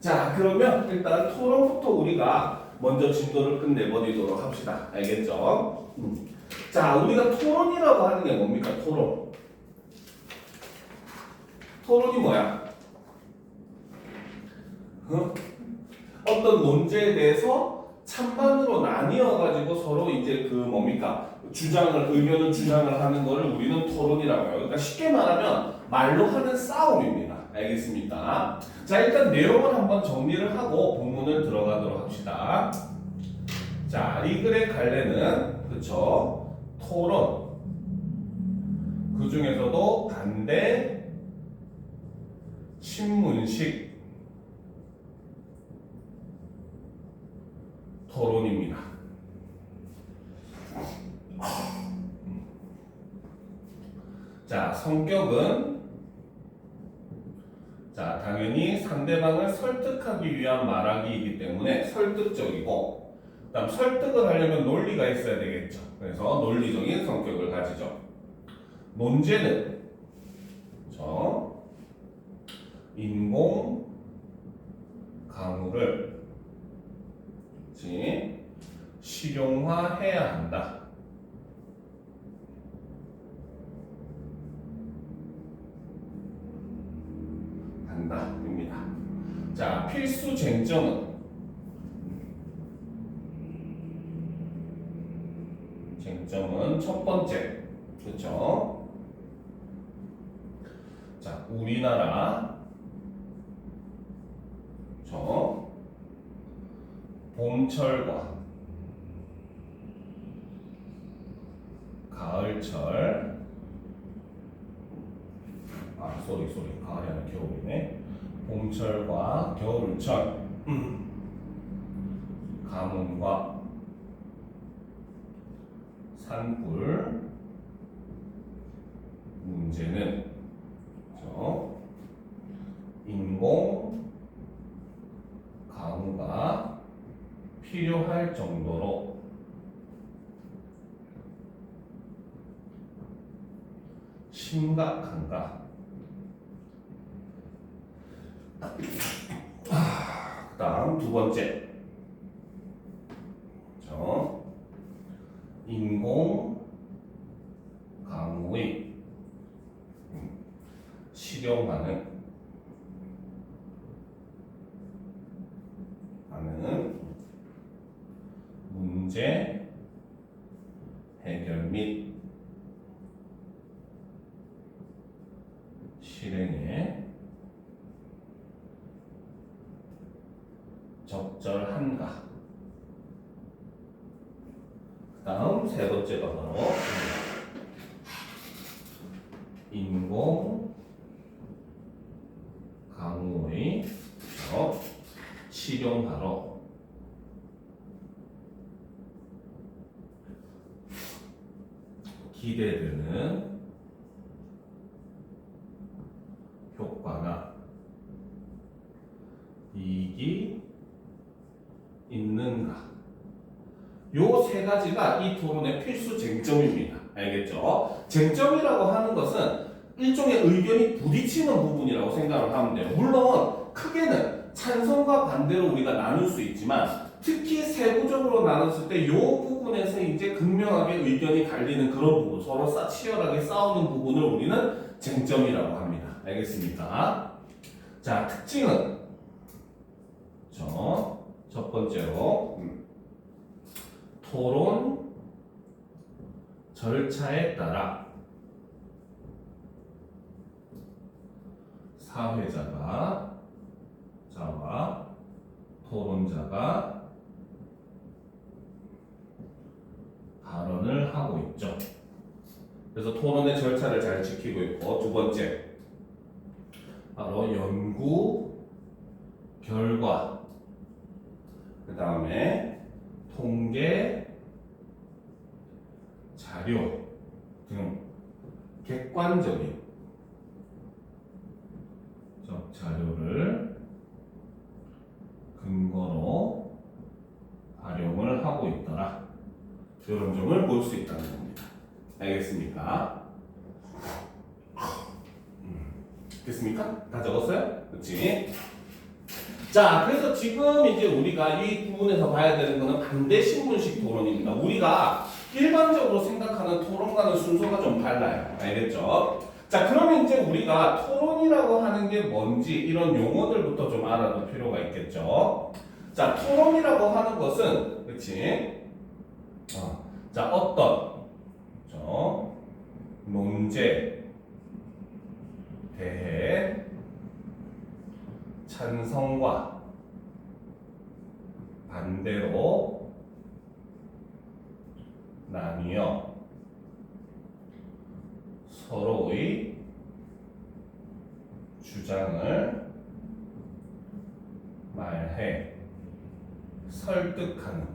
자, 그러면 일단 토론부터 우리가 먼저 진도를 끝내버리도록 합시다. 알겠죠? 자, 우리가 토론이라고 하는 게 뭡니까? 토론. 토론이 뭐야? 어떤 논제에 대해서 찬반으로 나뉘어가지고 서로 이제 그 뭡니까? 의견을 주장을 하는 거를 우리는 토론이라고 해요. 그러니까 쉽게 말하면 말로 하는 싸움입니다. 알겠습니까? 자, 일단 내용을 한번 정리를 하고 본문을 들어가도록 합시다. 자, 이 글의 갈래는 그쵸? 토론. 그 중에서도 반대, 신문식 토론입니다. 자, 성격은 자, 당연히 상대방을 설득하기 위한 말하기이기 때문에 설득적이고, 그다음 설득을 하려면 논리가 있어야 되겠죠. 그래서 논리적인 성격을 가지죠. 논제는 인공 강우를 실용화해야 한다. 입니다. 자, 필수 쟁점은 첫 번째, 그렇죠? 자, 우리나라 봄철과 가을철, 가을이 아니라 겨울이네. 봄철과 겨울철, 가뭄과 산불 문제는 인공 강우가 필요할 정도로 심각한가? 다음 두 번째, 인공 강우의 실용하는 문제 해결 및 실행에 적절한가? 다음 세 번째가 바로 인공 강우의 실용하러 기대되는 효과나 이익이 있는가? 요 세 가지가 이 토론의 필수 쟁점입니다. 알겠죠? 쟁점이라고 하는 것은 일종의 의견이 부딪히는 부분이라고 생각을 하면 돼요. 물론 크게는 찬성과 반대로 우리가 나눌 수 있지만 특히 세부적으로 나눴을 때 이 부분에서 이제 극명하게 의견이 갈리는 그런 부분, 서로 치열하게 싸우는 부분을 우리는 쟁점이라고 합니다. 알겠습니까? 자, 특징은 첫 번째로 토론 절차에 따라 자와 토론자가 발언을 하고 있죠. 그래서 토론의 절차를 잘 지키고 있고, 두 번째 바로 연구 결과, 그 다음에 통계 자료 등 객관적인 자료를 근거로 활용을 하고 있더라. 이런 점을 볼 수 있다는 겁니다. 알겠습니까? 됐습니까? 다 적었어요? 그렇지? 자, 그래서 지금 이제 우리가 이 부분에서 봐야 되는 거는 반대 신문식 토론입니다. 우리가 일반적으로 생각하는 토론과는 순서가 좀 달라요. 알겠죠? 자, 그러면 이제 우리가 토론이라고 하는 게 뭔지 이런 용어들부터 좀 알아둘 필요가 있겠죠? 자, 토론이라고 하는 것은, 그치? 자, 어떤, 그쵸? 논제, 대해, 찬성과 반대로 나뉘어 서로의 주장을 말해 설득하는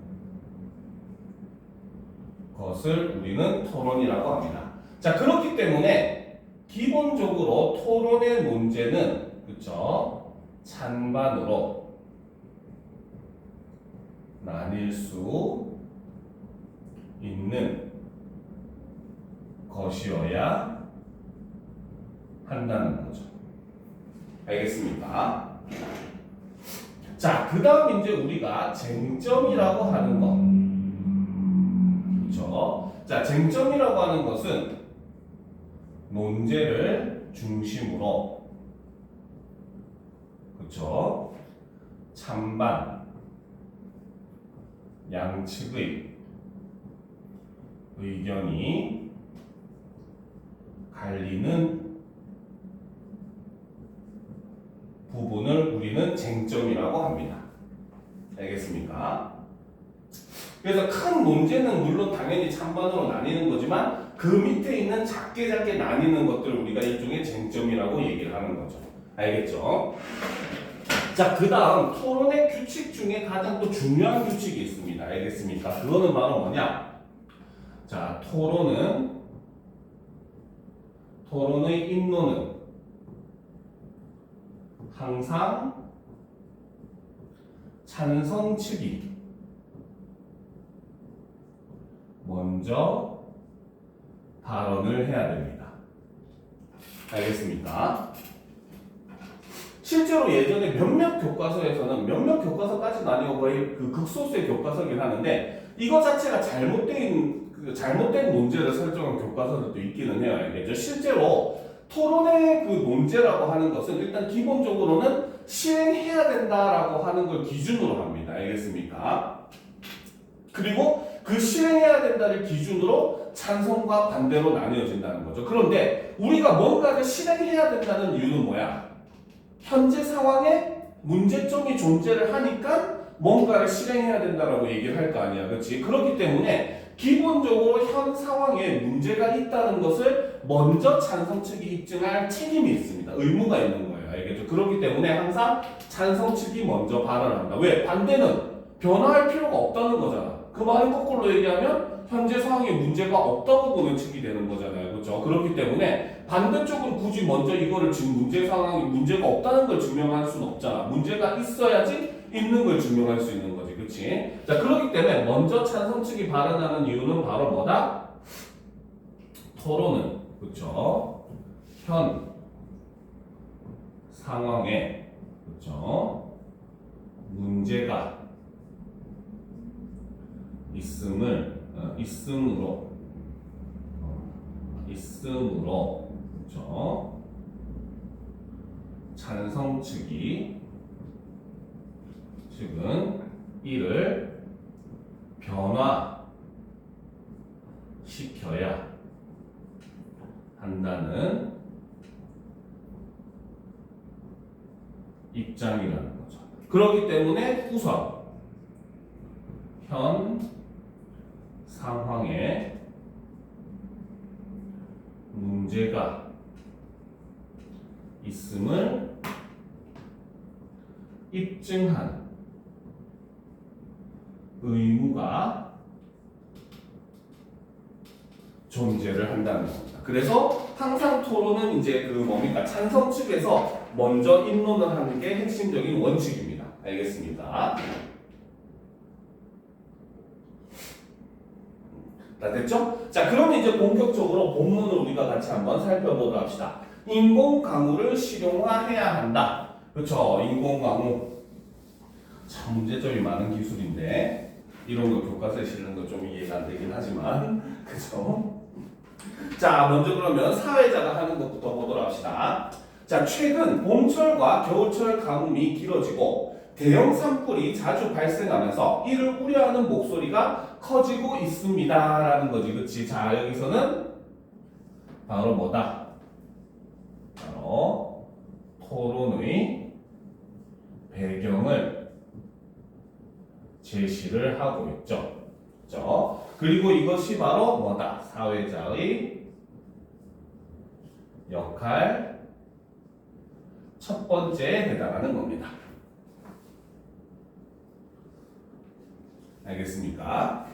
것을 우리는 토론이라고 합니다. 자, 그렇기 때문에 기본적으로 토론의 논제는, 그쵸? 찬반으로 나뉠 수 있는 것이어야 한다는 거죠. 알겠습니까? 자, 그 다음 이제 우리가 쟁점이라고 하는 것. 그렇죠? 자, 쟁점이라고 하는 것은 논제를 중심으로, 그렇죠? 찬반 양측의 의견이 갈리는 부분을 우리는 쟁점이라고 합니다. 알겠습니까? 그래서 큰 문제는 물론 당연히 찬반으로 나뉘는 거지만 그 밑에 있는 작게 나뉘는 것들을 우리가 일종의 쟁점이라고 얘기를 하는 거죠. 알겠죠? 자, 그 다음 토론의 규칙 중에 가장 또 중요한 규칙이 있습니다. 알겠습니까? 그거는 바로 뭐냐? 자, 토론의 입론은 항상 찬성 측이 먼저 발언을 해야 됩니다. 알겠습니까? 실제로 예전에 몇몇 교과서에서는 몇몇 교과서까지는 아니고 거의 그 극소수의 교과서긴 하는데 이거 자체가 잘못된 논제를 설정한 교과서들도 있기는 해요. 알겠죠? 실제로 토론의 그 논제라고 하는 것은 일단 기본적으로는 실행해야 된다라고 하는 걸 기준으로 합니다. 알겠습니까? 그리고 그 실행해야 된다를 기준으로 찬성과 반대로 나뉘어진다는 거죠. 그런데 우리가 뭔가를 실행해야 된다는 이유는 뭐야? 현재 상황에 문제점이 존재를 하니까 뭔가를 실행해야 된다라고 얘기를 할 거 아니야. 그렇지? 그렇기 때문에 기본적으로 현 상황에 문제가 있다는 것을 먼저 찬성 측이 입증할 책임이 있습니다. 의무가 있는 거예요. 알겠죠? 그렇기 때문에 항상 찬성 측이 먼저 발언한다. 왜? 반대는 변화할 필요가 없다는 거잖아. 그 말은 거꾸로 얘기하면 현재 상황에 문제가 없다고 보는 측이 되는 거잖아요. 그렇죠? 그렇기 때문에 반대쪽은 굳이 먼저 이거를 지금 문제 상황이 문제가 없다는 걸 증명할 수는 없잖아. 문제가 있어야지 있는 걸 증명할 수 있는 거지. 그치? 자, 그렇기 때문에 먼저 찬성 측이 발언하는 이유는 바로 뭐다? 토론은, 그쵸? 현 상황에, 그쵸? 문제가 있음으로, 그쵸? 찬성 측은 이를 변화시켜야 한다는 입장이라는 거죠. 그렇기 때문에 우선 현 상황에 문제가 있음을 입증한 의무가 존재를 한다는 겁니다. 그래서 항상 토론은 이제 그 뭡니까? 찬성 측에서 먼저 입론을 하는 게 핵심적인 원칙입니다. 알겠습니까? 다 됐죠? 자, 그러면 이제 본격적으로 본문을 우리가 같이 한번 살펴보도록 합시다. 인공 강우를 실용화해야 한다. 그렇죠. 인공강우. 참 문제점이 많은 기술인데 이런 거 교과서에 실는 거 좀 이해가 안 되긴 하지만 그죠? 자, 먼저 그러면 사회자가 하는 것부터 보도록 합시다. 자, 최근 봄철과 겨울철 가뭄이 길어지고 대형 산불이 자주 발생하면서 이를 우려하는 목소리가 커지고 있습니다라는 거지, 그렇지? 자, 여기서는 바로 뭐다? 바로 토론의 배경을 제시를 하고 있죠. 그렇죠? 그리고 이것이 바로 뭐다? 사회자의 역할 첫 번째에 해당하는 겁니다. 알겠습니까?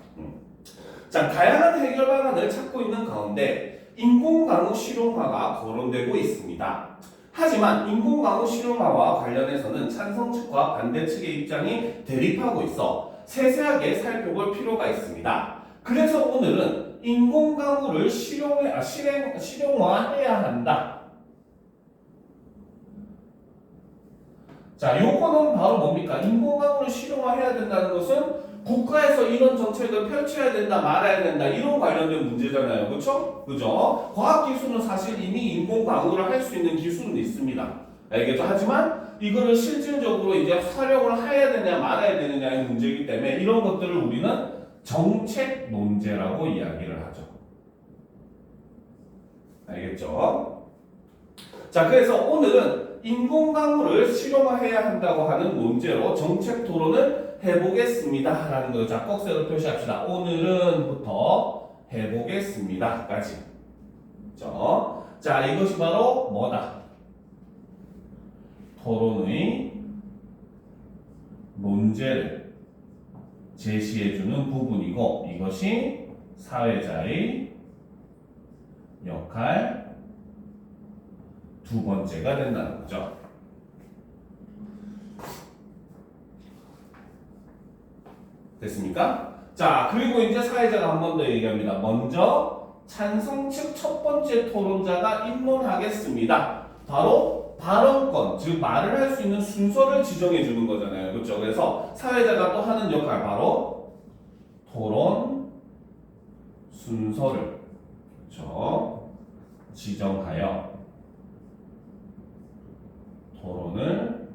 자, 다양한 해결 방안을 찾고 있는 가운데 인공강우 실용화가 거론되고 있습니다. 하지만 인공강우 실용화와 관련해서는 찬성 측과 반대 측의 입장이 대립하고 있어 세세하게 살펴볼 필요가 있습니다. 그래서 오늘은 인공강우를 실용화해야 한다. 자, 요거는 바로 뭡니까? 인공강우를 실용화해야 된다는 것은 국가에서 이런 정책을 펼쳐야 된다, 말아야 된다, 이런 관련된 문제잖아요. 그렇죠? 그죠? 과학기술은 사실 이미 인공강우를 할 수 있는 기술은 있습니다. 알겠죠? 하지만 이거를 실질적으로 이제 활용을 해야 되냐, 말아야 되느냐의 문제이기 때문에 이런 것들을 우리는 정책 논제라고 이야기를 하죠. 알겠죠? 자, 그래서 오늘은 인공강우를 실용화해야 한다고 하는 논제로 정책 토론을 해보겠습니다. 라는 거죠. 자, 꺽쇠로 표시합시다. 오늘은부터 해보겠습니다. 까지. 그렇죠? 자, 이것이 바로 뭐다? 토론의 논제를 제시해주는 부분이고 이것이 사회자의 역할 두 번째가 된다는 거죠. 됐습니까? 자, 그리고 이제 사회자가 한 번 더 얘기합니다. 먼저 찬성 측 첫 번째 토론자가 입론하겠습니다. 바로 발언권, 즉 말을 할 수 있는 순서를 지정해 주는 거잖아요. 그렇죠? 그래서 사회자가 또 하는 역할 바로 토론 순서를 그렇죠? 지정하여 토론을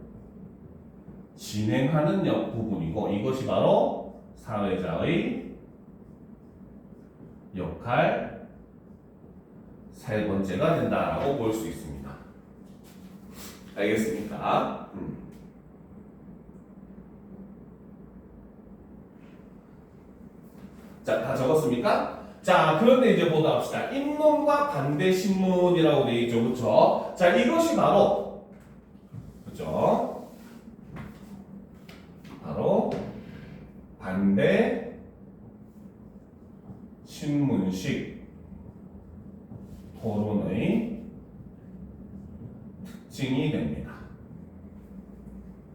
진행하는 부분이고 이것이 바로 사회자의 역할 세 번째가 된다라고 볼 수 있습니다. 알겠습니까? 자, 다 적었습니까? 자, 그런데 이제 보도록 합시다. 입론과 반대 신문이라고 되어 있죠. 그렇죠? 자, 이것이 바로 그렇죠? 바로 반대 신문식 토론의 특징이 됩니다.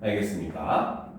알겠습니까?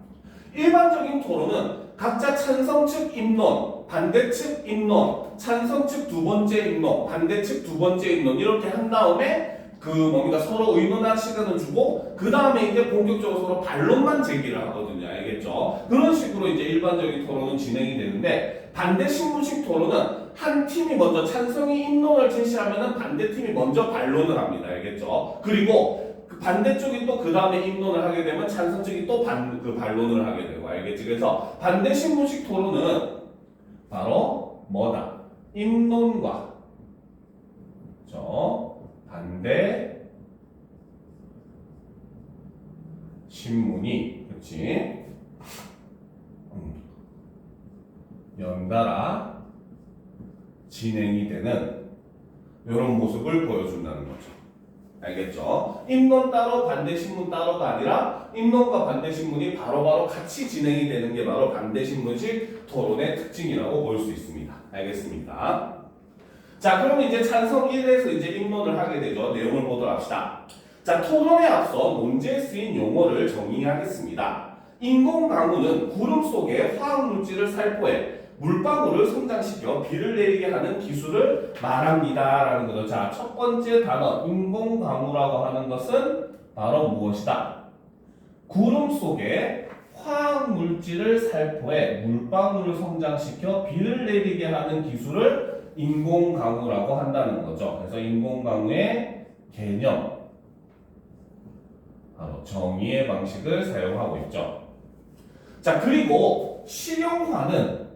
일반적인 토론은 각자 찬성 측 입론, 반대 측 입론, 찬성 측 두 번째 입론, 반대 측 두 번째 입론 이렇게 한 다음에 뭡니까 서로 의논할 시간을 주고 그 다음에 이제 본격적으로 서로 반론만 제기를 하거든요. 알겠죠? 그런 식으로 이제 일반적인 토론은 진행이 되는데 반대 신문식 토론은 한 팀이 먼저 찬성이 입론을 제시하면은 반대 팀이 먼저 반론을 합니다. 알겠죠? 그리고 그 반대쪽이 또 그 다음에 입론을 하게 되면 찬성 측이 또 반론을 하게 되고 알겠지? 그래서 반대 신문식 토론은 바로 뭐다? 입론과 반대 신문이 그렇지 연달아 진행이 되는 이런 모습을 보여준다는 거죠. 알겠죠? 입론 따로 반대 신문 따로가 아니라 입론과 반대 신문이 바로바로 같이 진행이 되는 게 바로 반대 신문식 토론의 특징이라고 볼 수 있습니다. 알겠습니까? 자, 그럼 이제 찬성 1에서 이제 입론을 하게 되죠. 내용을 보도록 합시다. 자, 토론에 앞서 논제에 쓰인 용어를 정의하겠습니다. 인공강우는 구름 속의 화학물질을 살포해 물방울을 성장시켜 비를 내리게 하는 기술을 말합니다. 라는 거죠. 자, 첫 번째 단어 인공강우라고 하는 것은 바로 무엇이다? 구름 속에 화학 물질을 살포해 물방울을 성장시켜 비를 내리게 하는 기술을 인공강우라고 한다는 거죠. 그래서 인공강우의 개념, 바로 정의의 방식을 사용하고 있죠. 자, 그리고 실용화는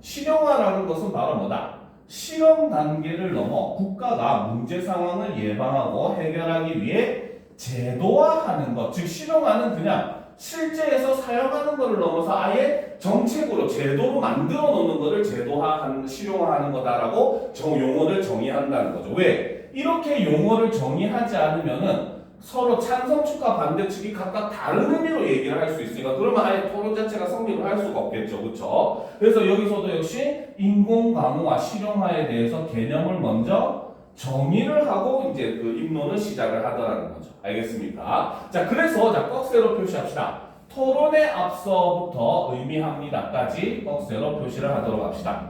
실용화라는 것은 바로 뭐다? 실험 단계를 넘어 국가가 문제 상황을 예방하고 해결하기 위해 제도화하는 것, 즉 실용화는 그냥 실제에서 사용하는 것을 넘어서 아예 정책으로 제도로 만들어 놓는 것을 제도화하는, 실용화하는 거다라고 용어를 정의한다는 거죠. 왜? 이렇게 용어를 정의하지 않으면은 서로 찬성 측과 반대 측이 각각 다른 의미로 얘기를 할 수 있으니까 그러면 아예 토론 자체가 성립을 할 수가 없겠죠. 그렇죠? 그래서 여기서도 역시 인공강우와 실용화에 대해서 개념을 먼저 정의를 하고 이제 그 입론을 시작을 하더라는 거죠. 알겠습니까? 자, 그래서 꺽쇠로 표시합시다. 토론에 앞서부터 의미합니다까지 꺽쇠로 표시를 하도록 합시다.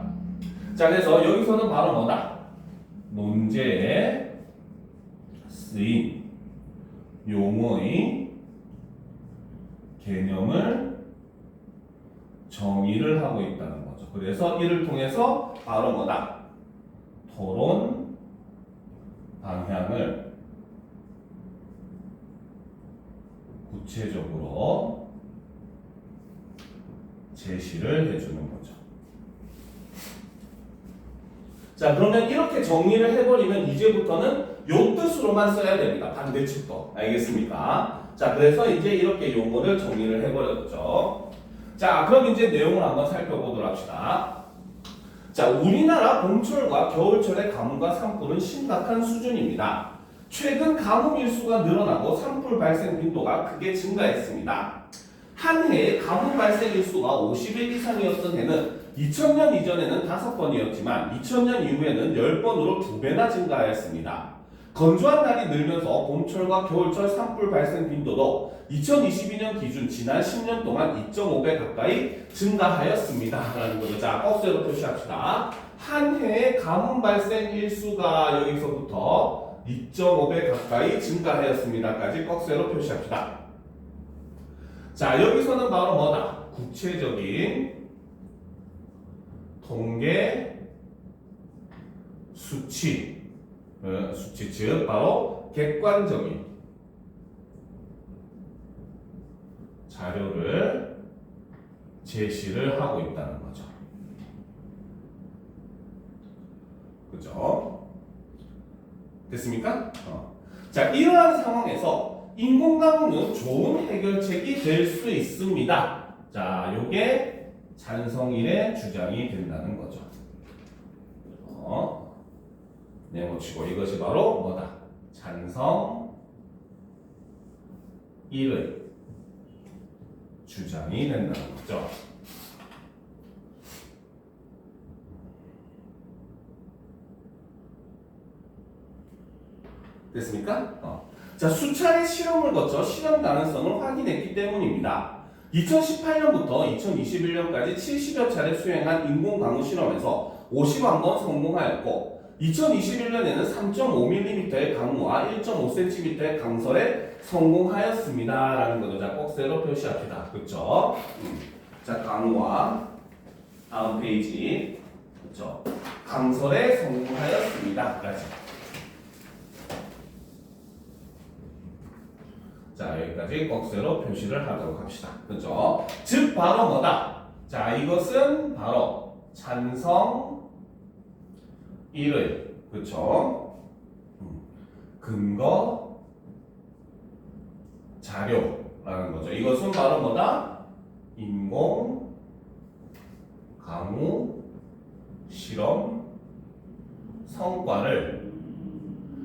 자, 그래서 여기서는 바로 뭐다? 논제에 쓰인 용어의 개념을 정의를 하고 있다는 거죠. 그래서 이를 통해서 바로 뭐다? 토론 방향을 구체적으로 제시를 해주는 거죠. 자, 그러면 이렇게 정리를 해버리면 이제부터는 요 뜻으로만 써야 됩니다. 반대측도. 알겠습니까? 자, 그래서 이제 이렇게 용어를 정리를 해버렸죠. 자, 그럼 이제 내용을 한번 살펴보도록 합시다. 자, 우리나라 봄철과 겨울철의 가뭄과 산불은 심각한 수준입니다. 최근 가뭄 일수가 늘어나고 산불 발생 빈도가 크게 증가했습니다. 한 해에 가뭄 발생 일수가 50일 이상이었던 해는 2000년 이전에는 5번이었지만 2000년 이후에는 10번으로 2배나 증가하였습니다. 건조한 날이 늘면서 봄철과 겨울철 산불 발생 빈도도 2022년 기준 지난 10년 동안 2.5배 가까이 증가하였습니다. 라는 거죠. 자, 꺽쇠로 표시합시다. 한 해에 가뭄 발생 일수가 여기서부터 2.5배 가까이 증가하였습니다까지 꺽쇠로 표시합시다. 자, 여기서는 바로 뭐다? 구체적인 통계 수치, 즉 바로 객관적인 자료를 제시를 하고 있다는 거죠. 그죠? 됐습니까? 자, 이러한 상황에서 인공강우는 좋은 해결책이 될 수 있습니다. 자, 요게 찬성일의 주장이 된다는 거죠. 네모치고 이것이 바로 뭐다? 찬성일의 주장이 된다는 거죠. 됐습니까? 자, 수차례 실험을 거쳐 실험 가능성을 확인했기 때문입니다. 2018년부터 2021년까지 70여 차례 수행한 인공강우 실험에서 51번 성공하였고 2021년에는 3.5mm의 강우와 1.5cm의 강설에 성공하였습니다. 라는 거죠. 자, 꺽쇠로 표시합시다. 그쵸? 자, 강우와 다음 페이지. 그쵸? 강설에 성공하였습니다. 까지. 자, 여기까지 꺽쇠로 표시를 하도록 합시다. 그죠? 즉, 바로 뭐다? 자, 이것은 바로 찬성 1의, 그쵸? 근거 자료라는 거죠. 이것은 바로 뭐다? 인공 강우 실험 성과를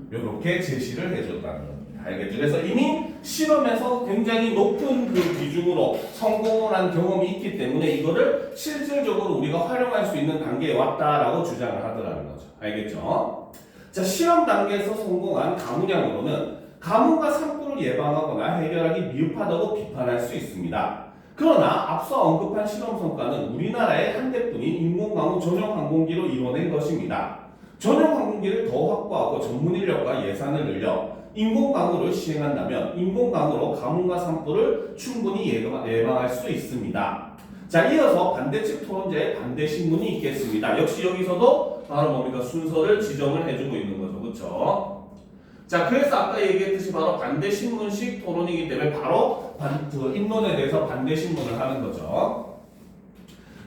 이렇게 제시를 해줬다는 겁니다. 알겠죠? 그래서 이미 실험에서 굉장히 높은 그 비중으로 성공을 한 경험이 있기 때문에 이거를 실질적으로 우리가 활용할 수 있는 단계에 왔다라고 주장을 하더라는 거죠. 알겠죠? 자, 실험 단계에서 성공한 가뭄량으로는 가뭄과 산불을 예방하거나 해결하기 미흡하다고 비판할 수 있습니다. 그러나 앞서 언급한 실험 성과는 우리나라의 한 대뿐인 인공강우 전용 항공기로 이뤄낸 것입니다. 전용 항공기를 더 확보하고 전문 인력과 예산을 늘려 인공광으로 시행한다면 인공광으로 가뭄과 산불을 충분히 예방할 수 있습니다. 자, 이어서 반대측 토론자의 반대 신문이 있겠습니다. 역시 여기서도 바로 뭡니까? 순서를 지정을 해주고 있는 거죠. 그렇죠? 자, 그래서 아까 얘기했듯이 바로 반대 신문식 토론이기 때문에 바로 인론에 대해서 반대 신문을 하는 거죠.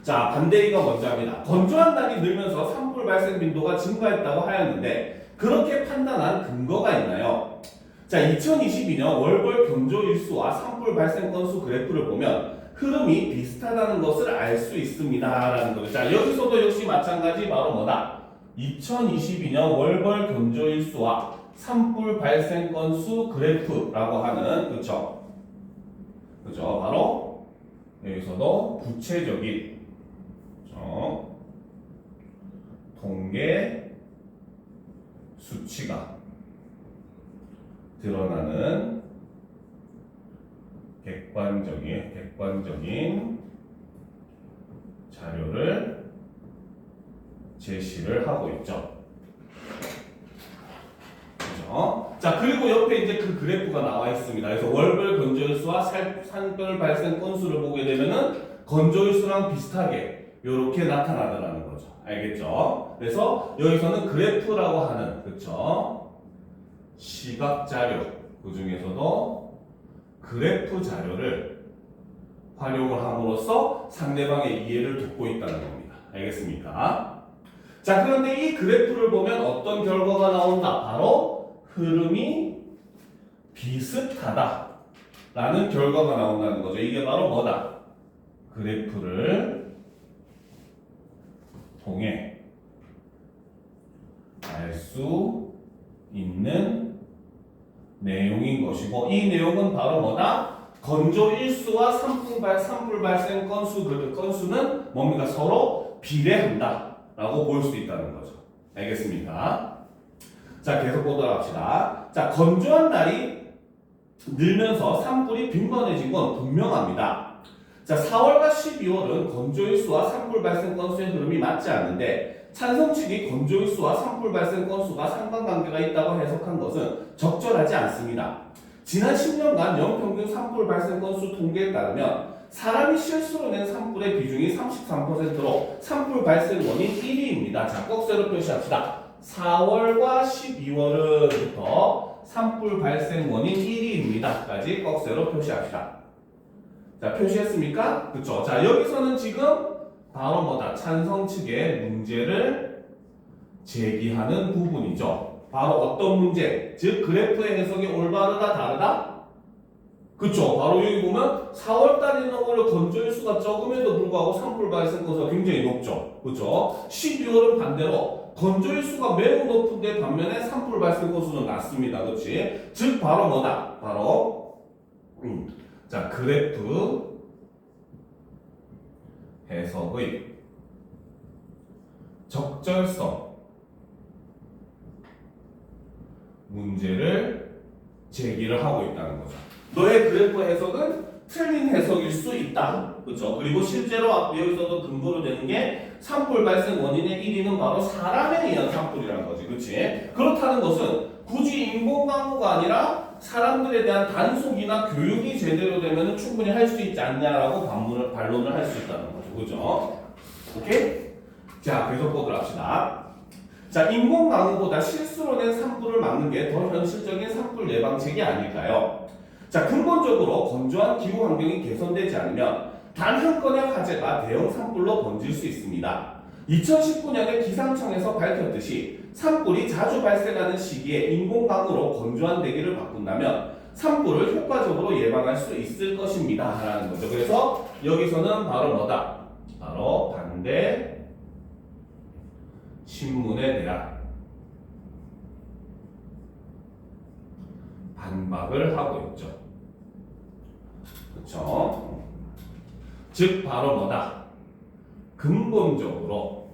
자, 반대이가 먼저 합니다. 건조한 날이 늘면서 산불 발생 빈도가 증가했다고 하였는데 그렇게 판단한 근거가 있나요? 자, 2022년 월별 건조일수와 산불 발생 건수 그래프를 보면 흐름이 비슷하다는 것을 알 수 있습니다. 라는 거죠. 자, 여기서도 역시 마찬가지 바로 뭐다? 2022년 월별 건조일수와 산불 발생 건수 그래프라고 하는, 그쵸? 그죠? 바로 여기서도 구체적인 통계 수치가 드러나는 객관적인 자료를 제시를 하고 있죠. 그죠? 자, 그리고 옆에 이제 그 그래프가 나와 있습니다. 그래서 월별 건조일수와 산불 발생 건수를 보게 되면은 건조일수랑 비슷하게 이렇게 나타나더라는 거죠. 알겠죠? 그래서 여기서는 그래프라고 하는, 그쵸? 시각 자료, 그 중에서도 그래프 자료를 활용을 함으로써 상대방의 이해를 돕고 있다는 겁니다. 알겠습니까? 자, 그런데 이 그래프를 보면 어떤 결과가 나온다? 바로 흐름이 비슷하다 라는 결과가 나온다는 거죠. 이게 바로 뭐다? 그래프를 통해 알 수 있는 내용인 것이고, 이 내용은 바로 뭐다? 건조일수와 산불 발생 건수는 뭡니까? 서로 비례한다 라고 볼 수 있다는 거죠. 알겠습니까? 자, 계속 보도록 합시다. 자, 건조한 날이 늘면서 산불이 빈번해진 건 분명합니다. 자, 4월과 12월은 건조일수와 산불 발생 건수의 흐름이 맞지 않는데 찬성 측이 건조일수와 산불 발생 건수가 상관관계가 있다고 해석한 것은 적절하지 않습니다. 지난 10년간 연평균 산불 발생 건수 통계에 따르면 사람이 실수로 낸 산불의 비중이 33%로 산불 발생 원인 1위입니다. 자, 꺽쇠로 표시합시다. 4월과 12월부터 산불 발생 원인 1위입니다. 까지 꺽쇠로 표시합시다. 자, 표시했습니까? 그쵸? 자, 여기서는 지금 바로 뭐다? 찬성 측의 문제를 제기하는 부분이죠. 바로 어떤 문제? 즉, 그래프의 해석이 올바르다, 다르다? 그쵸? 바로 여기 보면 4월달에는 오히려 건조일수가 적음에도 불구하고 산불 발생 건수가 굉장히 높죠. 그쵸? 12월은 반대로 건조일수가 매우 높은데 반면에 산불 발생 건수는 낮습니다. 그치? 즉, 바로 뭐다? 바로 자, 그래프 해석의 적절성 문제를 제기를 하고 있다는 거죠. 너의 그래프 해석은 틀린 해석일 수 있다. 그렇죠? 그리고 실제로 여기서도 근거로 되는 게 산불 발생 원인의 1위는 바로 사람에 의한 산불이라는 거지. 그렇지? 그렇다는 것은 굳이 인공광우가 아니라 사람들에 대한 단속이나 교육이 제대로 되면 충분히 할 수 있지 않냐라고 반론을 할 수 있다는 거죠. 그죠? 오케이? 자, 계속 보도록 합시다. 자, 인공광우보다 실수로 낸 산불을 막는 게 더 현실적인 산불 예방책이 아닐까요? 자, 근본적으로 건조한 기후 환경이 개선되지 않으면 단 한 건의 화재가 대형 산불로 번질 수 있습니다. 2019년에 기상청에서 밝혔듯이 산불이 자주 발생하는 시기에 인공광으로 건조한 대기를 바꾼다면 산불을 효과적으로 예방할 수 있을 것입니다. 라는 거죠. 그래서 여기서는 바로 뭐다? 바로 반대 신문에 대한 반박을 하고 있죠. 그렇죠? 즉 바로 뭐다? 근본적으로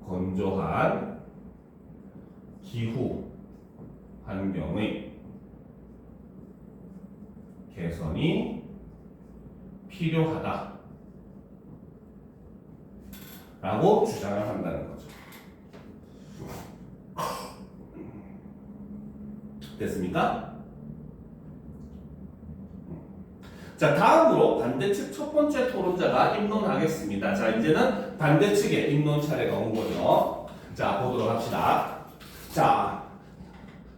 건조한 기후 환경의 개선이 필요하다 라고 주장을 한다는 거죠. 됐습니까? 자, 다음으로 반대측 첫 번째 토론자가 입론하겠습니다. 자, 이제는 반대측의 입론 차례가 온 거죠. 자, 보도록 합시다. 자,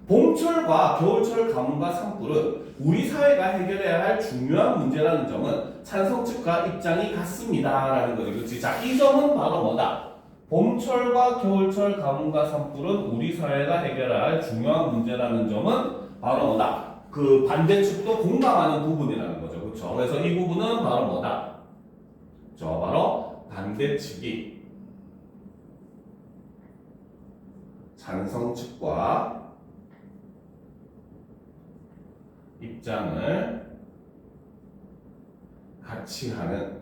봄철과 겨울철 가뭄과 산불은 우리 사회가 해결해야 할 중요한 문제라는 점은 찬성 측과 입장이 같습니다. 라는 거죠. 그렇지? 자, 이 점은 바로 뭐다? 봄철과 겨울철 가뭄과 산불은 우리 사회가 해결해야 할 중요한 문제라는 점은 바로 뭐다? 그 반대측도 공감하는 부분이라는 거죠. 그렇죠? 그래서 이 부분은 바로 뭐다? 저 바로 반대측이 찬성 측과 입장을 같이 하는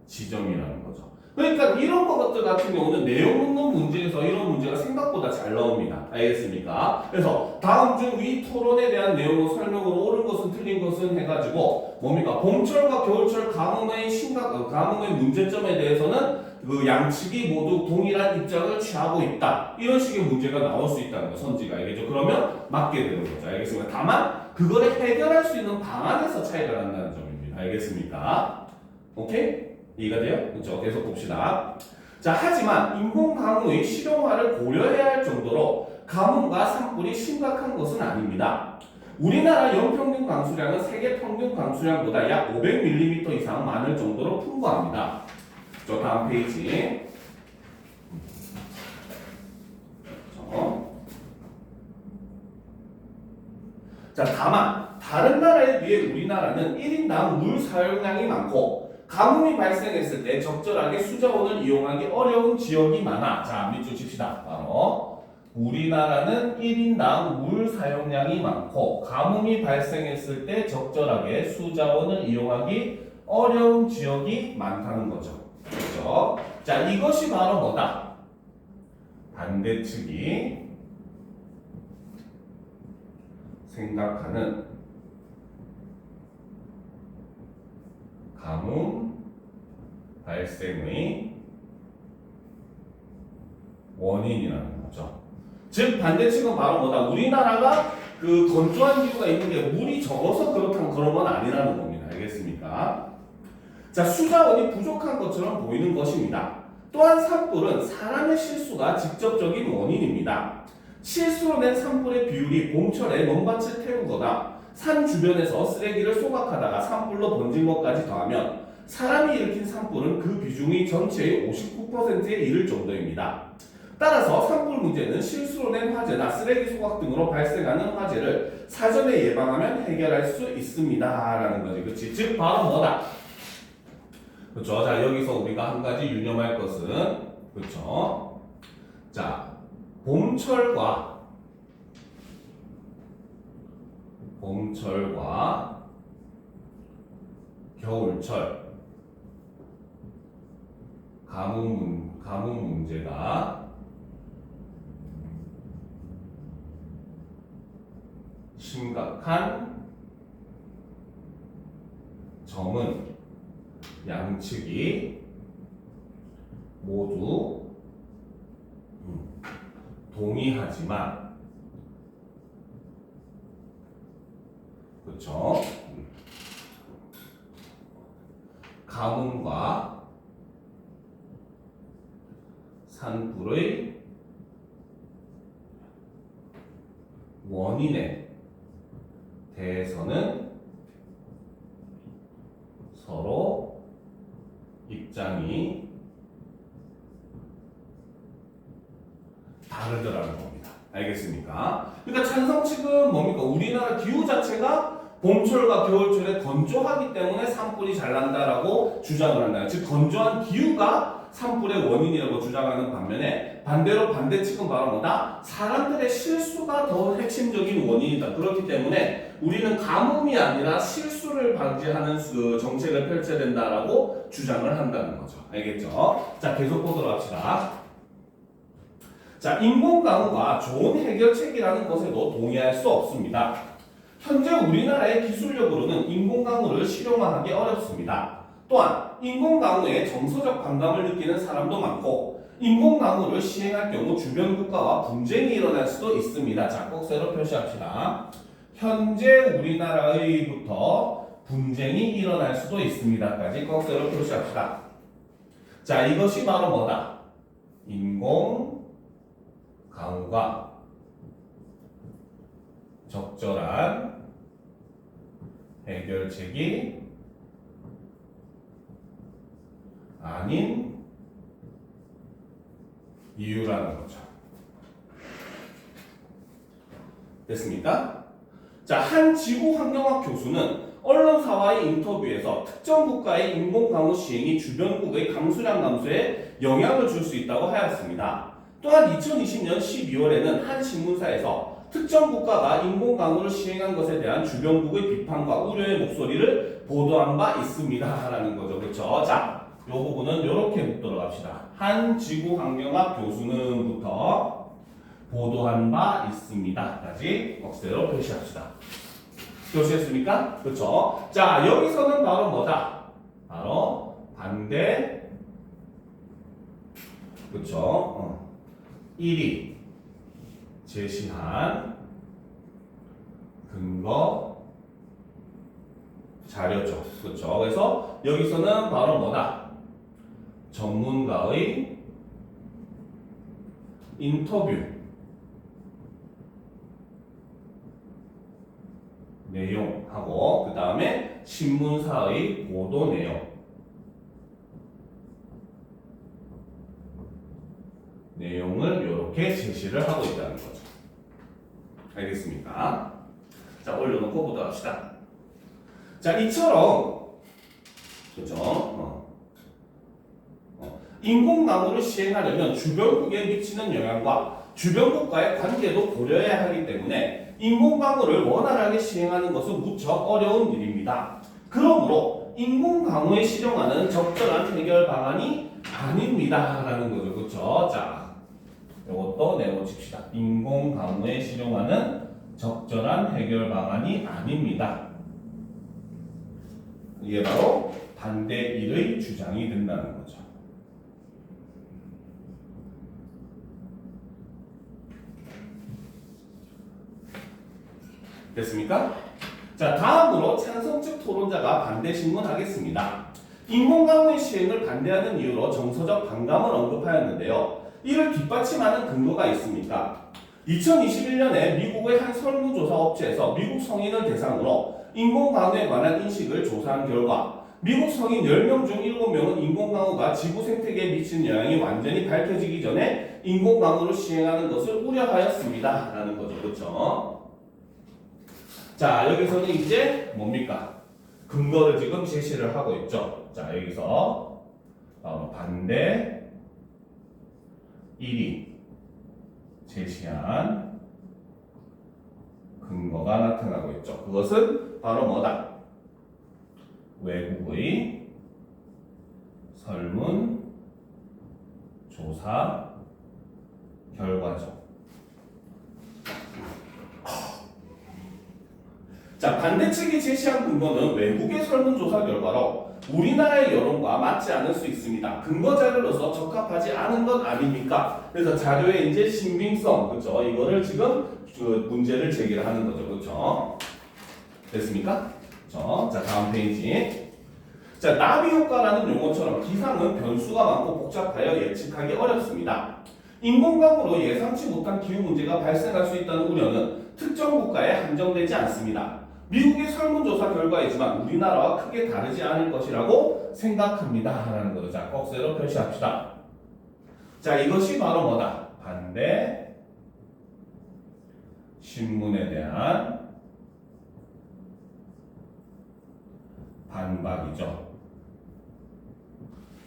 지점이라는 거죠. 그러니까 이런 것들 같은 경우는 내용 묻는 문제에서 이런 문제가 생각보다 잘 나옵니다. 알겠습니까? 그래서 다음 중 위 토론에 대한 내용을 설명으로 옳은 것은 틀린 것은 해가지고 뭡니까? 봄철과 겨울철 가뭄의 가뭄의 문제점에 대해서는 그 양측이 모두 동일한 입장을 취하고 있다. 이런 식의 문제가 나올 수 있다는 거, 선지가. 알겠죠? 그러면 맞게 되는 거죠. 알겠습니까? 다만 그거를 해결할 수 있는 방안에서 차이가 난다는 점입니다. 알겠습니까? 오케이? 이해가 돼요? 그렇죠? 계속 봅시다. 자, 하지만 인공강우의 실용화를 고려해야 할 정도로 가뭄과 산불이 심각한 것은 아닙니다. 우리나라 연평균 강수량은 세계 평균 강수량보다 약 500mm 이상 많을 정도로 풍부합니다. 저 다음 페이지. 자, 다만 다른 나라에 비해 우리나라는 1인당 물 사용량이 많고 가뭄이 발생했을 때 적절하게 수자원을 이용하기 어려운 지역이 많아. 자, 밑줄 칩시다. 바로 우리나라는 1인당 물 사용량이 많고 가뭄이 발생했을 때 적절하게 수자원을 이용하기 어려운 지역이 많다는 거죠. 그렇죠? 자, 이것이 바로 뭐다? 반대측이 생각하는 가뭄 발생의 원인이라는 거죠. 즉 반대측은 바로 뭐다? 우리나라가 그 건조한 기후가 있는 게 물이 적어서 그렇다는 그런 건 아니라는 겁니다. 알겠습니까? 자, 수자원이 부족한 것처럼 보이는 것입니다. 또한 산불은 사람의 실수가 직접적인 원인입니다. 실수로 낸 산불의 비율이 봄철에 먼밭을 태우거나 산 주변에서 쓰레기를 소각하다가 산불로 번진 것까지 더하면 사람이 일으킨 산불은 그 비중이 전체의 59%에 이를 정도입니다. 따라서 산불 문제는 실수로 낸 화재나 쓰레기 소각 등으로 발생하는 화재를 사전에 예방하면 해결할 수 있습니다. 라는 거지. 그치? 즉 바로 뭐다? 그렇죠. 자, 여기서 우리가 한 가지 유념할 것은 그렇죠. 자, 봄철과 겨울철 가뭄 문제가 심각한 점은 양측이 모두 동의하지만 그렇죠? 가뭄과 산불의 원인에 대해서는 서로 입장이 다르더라는 겁니다. 알겠습니까? 그러니까 찬성 측은 뭡니까? 우리나라 기후 자체가 봄철과 겨울철에 건조하기 때문에 산불이 잘 난다라고 주장을 한다. 즉 건조한 기후가 산불의 원인이라고 주장하는 반면에 반대로 반대측은 바로 뭐다? 사람들의 실수가 더 핵심적인 원인이다. 그렇기 때문에 우리는 가뭄이 아니라 실수를 방지하는 그 정책을 펼쳐야 된다라고 주장을 한다는 거죠. 알겠죠? 자, 계속 보도록 합시다. 자, 인공강우가 좋은 해결책이라는 것에도 동의할 수 없습니다. 현재 우리나라의 기술력으로는 인공강우를 실용화하기 어렵습니다. 또한 인공강우에 정서적 반감을 느끼는 사람도 많고 인공 강우를 시행할 경우 주변 국가와 분쟁이 일어날 수도 있습니다. 자, 꼭 세로 표시합시다. 현재 우리나라의부터 분쟁이 일어날 수도 있습니다까지 꼭 세로 표시합시다. 자, 이것이 바로 뭐다? 인공 강우가 적절한 해결책이 아닌 이유라는 거죠. 됐습니까? 자, 한 지구환경학 교수는 언론사와의 인터뷰에서 특정 국가의 인공강우 시행이 주변국의 강수량 감소에 영향을 줄 수 있다고 하였습니다. 또한 2020년 12월에는 한 신문사에서 특정 국가가 인공강우를 시행한 것에 대한 주변국의 비판과 우려의 목소리를 보도한 바 있습니다. 라는 거죠. 그렇죠? 자, 이 부분은 이렇게 묻도록 합시다. 한 지구환경학 교수는부터 보도한 바 있습니다. 까지 억세로 표시합시다. 표시했습니까? 그렇죠? 자, 여기서는 바로 뭐다? 바로 반대, 그렇죠? 1이 제시한 근거 자료죠. 그렇죠? 그래서 여기서는 바로 뭐다? 전문가의 인터뷰 내용하고 그 다음에 신문사의 보도 내용을 이렇게 제시를 하고 있다는 거죠. 알겠습니까? 자, 올려놓고 보도록 합시다. 자, 이처럼 그렇죠? 인공강우를 시행하려면 주변국에 미치는 영향과 주변국과의 관계도 고려해야 하기 때문에 인공강우를 원활하게 시행하는 것은 무척 어려운 일입니다. 그러므로 인공강우에 실용하는 적절한 해결 방안이 아닙니다. 라는 거죠. 그렇죠? 자, 이것도 내놓칩시다. 인공강우에 실용하는 적절한 해결 방안이 아닙니다. 이게 바로 반대 1의 주장이 된다는 거죠. 됐습니까? 자, 다음으로 찬성 측 토론자가 반대 신문하겠습니다. 인공강우의 시행을 반대하는 이유로 정서적 반감을 언급하였는데요. 이를 뒷받침하는 근거가 있습니까? 2021년에 미국의 한 설문조사 업체에서 미국 성인을 대상으로 인공강우에 관한 인식을 조사한 결과 미국 성인 10명 중 7명은 인공강우가 지구 생태계에 미치는 영향이 완전히 밝혀지기 전에 인공강우를 시행하는 것을 우려하였습니다. 라는 거죠. 그렇죠? 자, 여기서는 이제 뭡니까? 근거를 지금 제시를 하고 있죠. 자, 여기서 반대 1이 제시한 근거가 나타나고 있죠. 그것은 바로 뭐다? 외국의 설문 조사 결과죠. 자, 반대측이 제시한 근거는 외국의 설문조사 결과로 우리나라의 여론과 맞지 않을 수 있습니다. 근거 자료로서 적합하지 않은 것 아닙니까? 그래서 자료의 이제 신빙성, 그렇죠? 이거를 지금 문제를 제기를 하는 거죠, 그렇죠? 됐습니까? 그렇죠? 자, 다음 페이지. 자, 나비 효과라는 용어처럼 기상은 변수가 많고 복잡하여 예측하기 어렵습니다. 인공강우로 예상치 못한 기후 문제가 발생할 수 있다는 우려는 특정 국가에 한정되지 않습니다. 미국의 설문조사 결과이지만 우리나라와 크게 다르지 않을 것이라고 생각합니다. 라는 거죠. 자, 꺽쇠로 표시합시다. 자, 이것이 바로 뭐다? 반대 신문에 대한 반박이죠.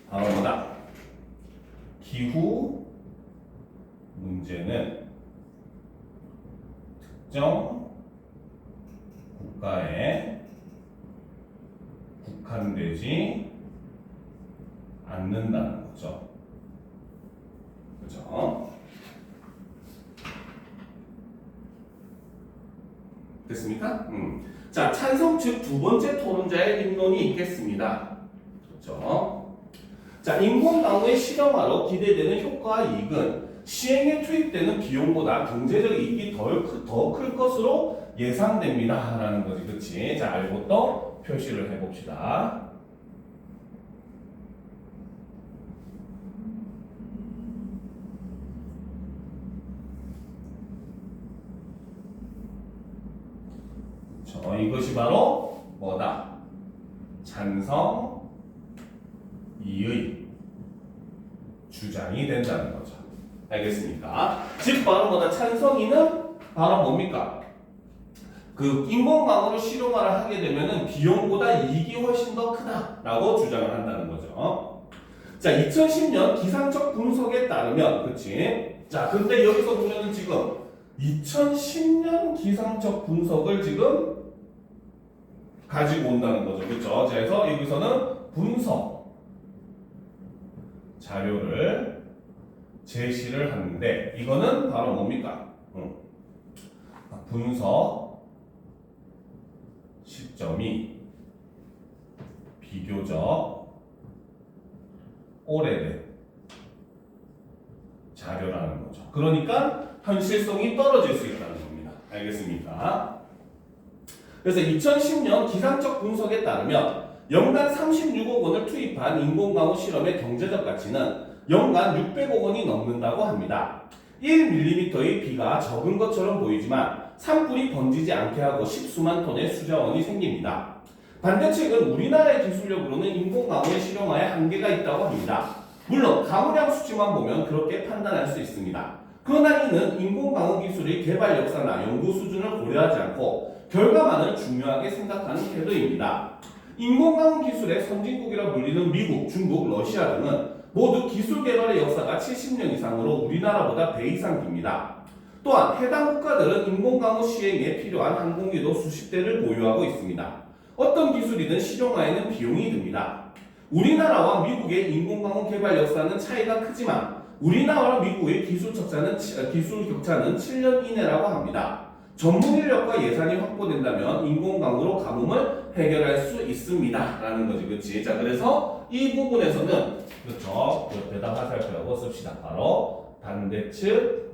바로 뭐다? 기후 문제는 특정 국가에 국한되지 않는다는 거죠. 그렇죠? 됐습니까? 자, 찬성 측 두 번째 토론자의 입론이 있겠습니다. 그렇죠? 자, 자, 인공강우의 실험화로 기대되는 효과와 이익은 시행에 투입되는 비용보다 경제적 이익이 더 클 것으로 예상됩니다. 라는 거지. 그치? 자, 알고 또 표시를 해봅시다. 이것이 바로 뭐다? 찬성, 이의 주장이 된다는 거죠. 알겠습니까? 즉 바로 뭐다? 찬성이는 바로 뭡니까? 그 인공강우로 실용화를 하게 되면은 비용보다 이익이 훨씬 더 크다라고 주장을 한다는 거죠. 자, 2010년 기상청 분석에 따르면, 그치? 자, 근데 여기서 보면은 지금 2010년 기상청 분석을 지금 가지고 온다는 거죠. 그렇죠? 그래서 여기서는 분석 자료를 제시를 하는데 이거는 바로 뭡니까? 분석 시점이 비교적 오래된 자료라는 거죠. 그러니까 현실성이 떨어질 수 있다는 겁니다. 알겠습니까? 그래서 2010년 기상청 분석에 따르면 연간 36억 원을 투입한 인공강우 실험의 경제적 가치는 연간 600억 원이 넘는다고 합니다. 1mm의 비가 적은 것처럼 보이지만 산불이 번지지 않게 하고 십수만 톤의 수자원이 생깁니다. 반대측은 우리나라의 기술력으로는 인공강우의 실용화에 한계가 있다고 합니다. 물론 강우량 수치만 보면 그렇게 판단할 수 있습니다. 그러나 이는 인공강우 기술의 개발 역사나 연구 수준을 고려하지 않고 결과만을 중요하게 생각하는 태도입니다. 인공강우 기술의 선진국이라 불리는 미국, 중국, 러시아 등은 모두 기술 개발의 역사가 70년 이상으로 우리나라보다 배 이상 깁니다. 또한 해당 국가들은 인공강우 시행에 필요한 항공기도 수십 대를 보유하고 있습니다. 어떤 기술이든 실용화에는 비용이 듭니다. 우리나라와 미국의 인공강우 개발 역사는 차이가 크지만 우리나라와 미국의 기술 격차는 7년 이내라고 합니다. 전문 인력과 예산이 확보된다면 인공강우로 가뭄을 해결할 수 있습니다. 라는 거지, 그치? 자, 그래서 이 부분에서는, 그렇죠? 옆에다 화살표하고 씁시다. 바로 반대측,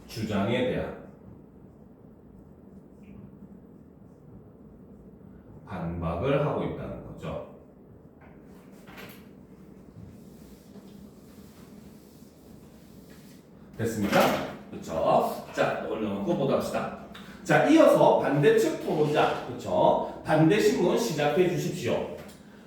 주장에 대한 반박을 하고 있다는 거죠. 됐습니까? 그렇죠? 자, 올려놓고 보도록 합시다. 자, 이어서 반대측 토론자, 그렇죠? 반대 신문 시작해 주십시오.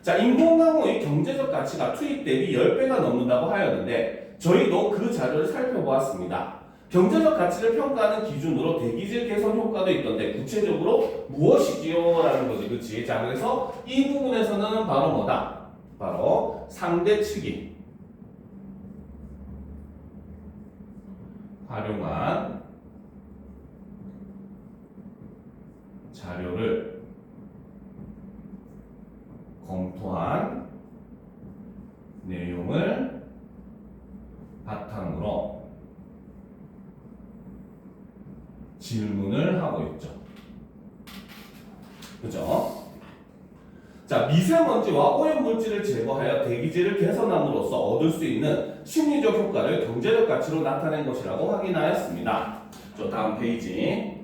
자, 인공강우의 경제적 가치가 투입 대비 10배가 넘는다고 하였는데 저희도 그 자료를 살펴보았습니다. 경제적 가치를 평가하는 기준으로 대기질 개선 효과도 있던데 구체적으로 무엇이지요? 라는 거지, 그치? 자, 그래서 이 부분에서는 바로 뭐다? 바로 상대 측이 활용한 자료를 검토한 내용을 바탕으로 질문을 하고 있죠. 그죠? 자, 미세먼지와 오염물질을 제거하여 대기질을 개선함으로써 얻을 수 있는 심리적 효과를 경제적 가치로 나타낸 것이라고 확인하였습니다. 다음 페이지.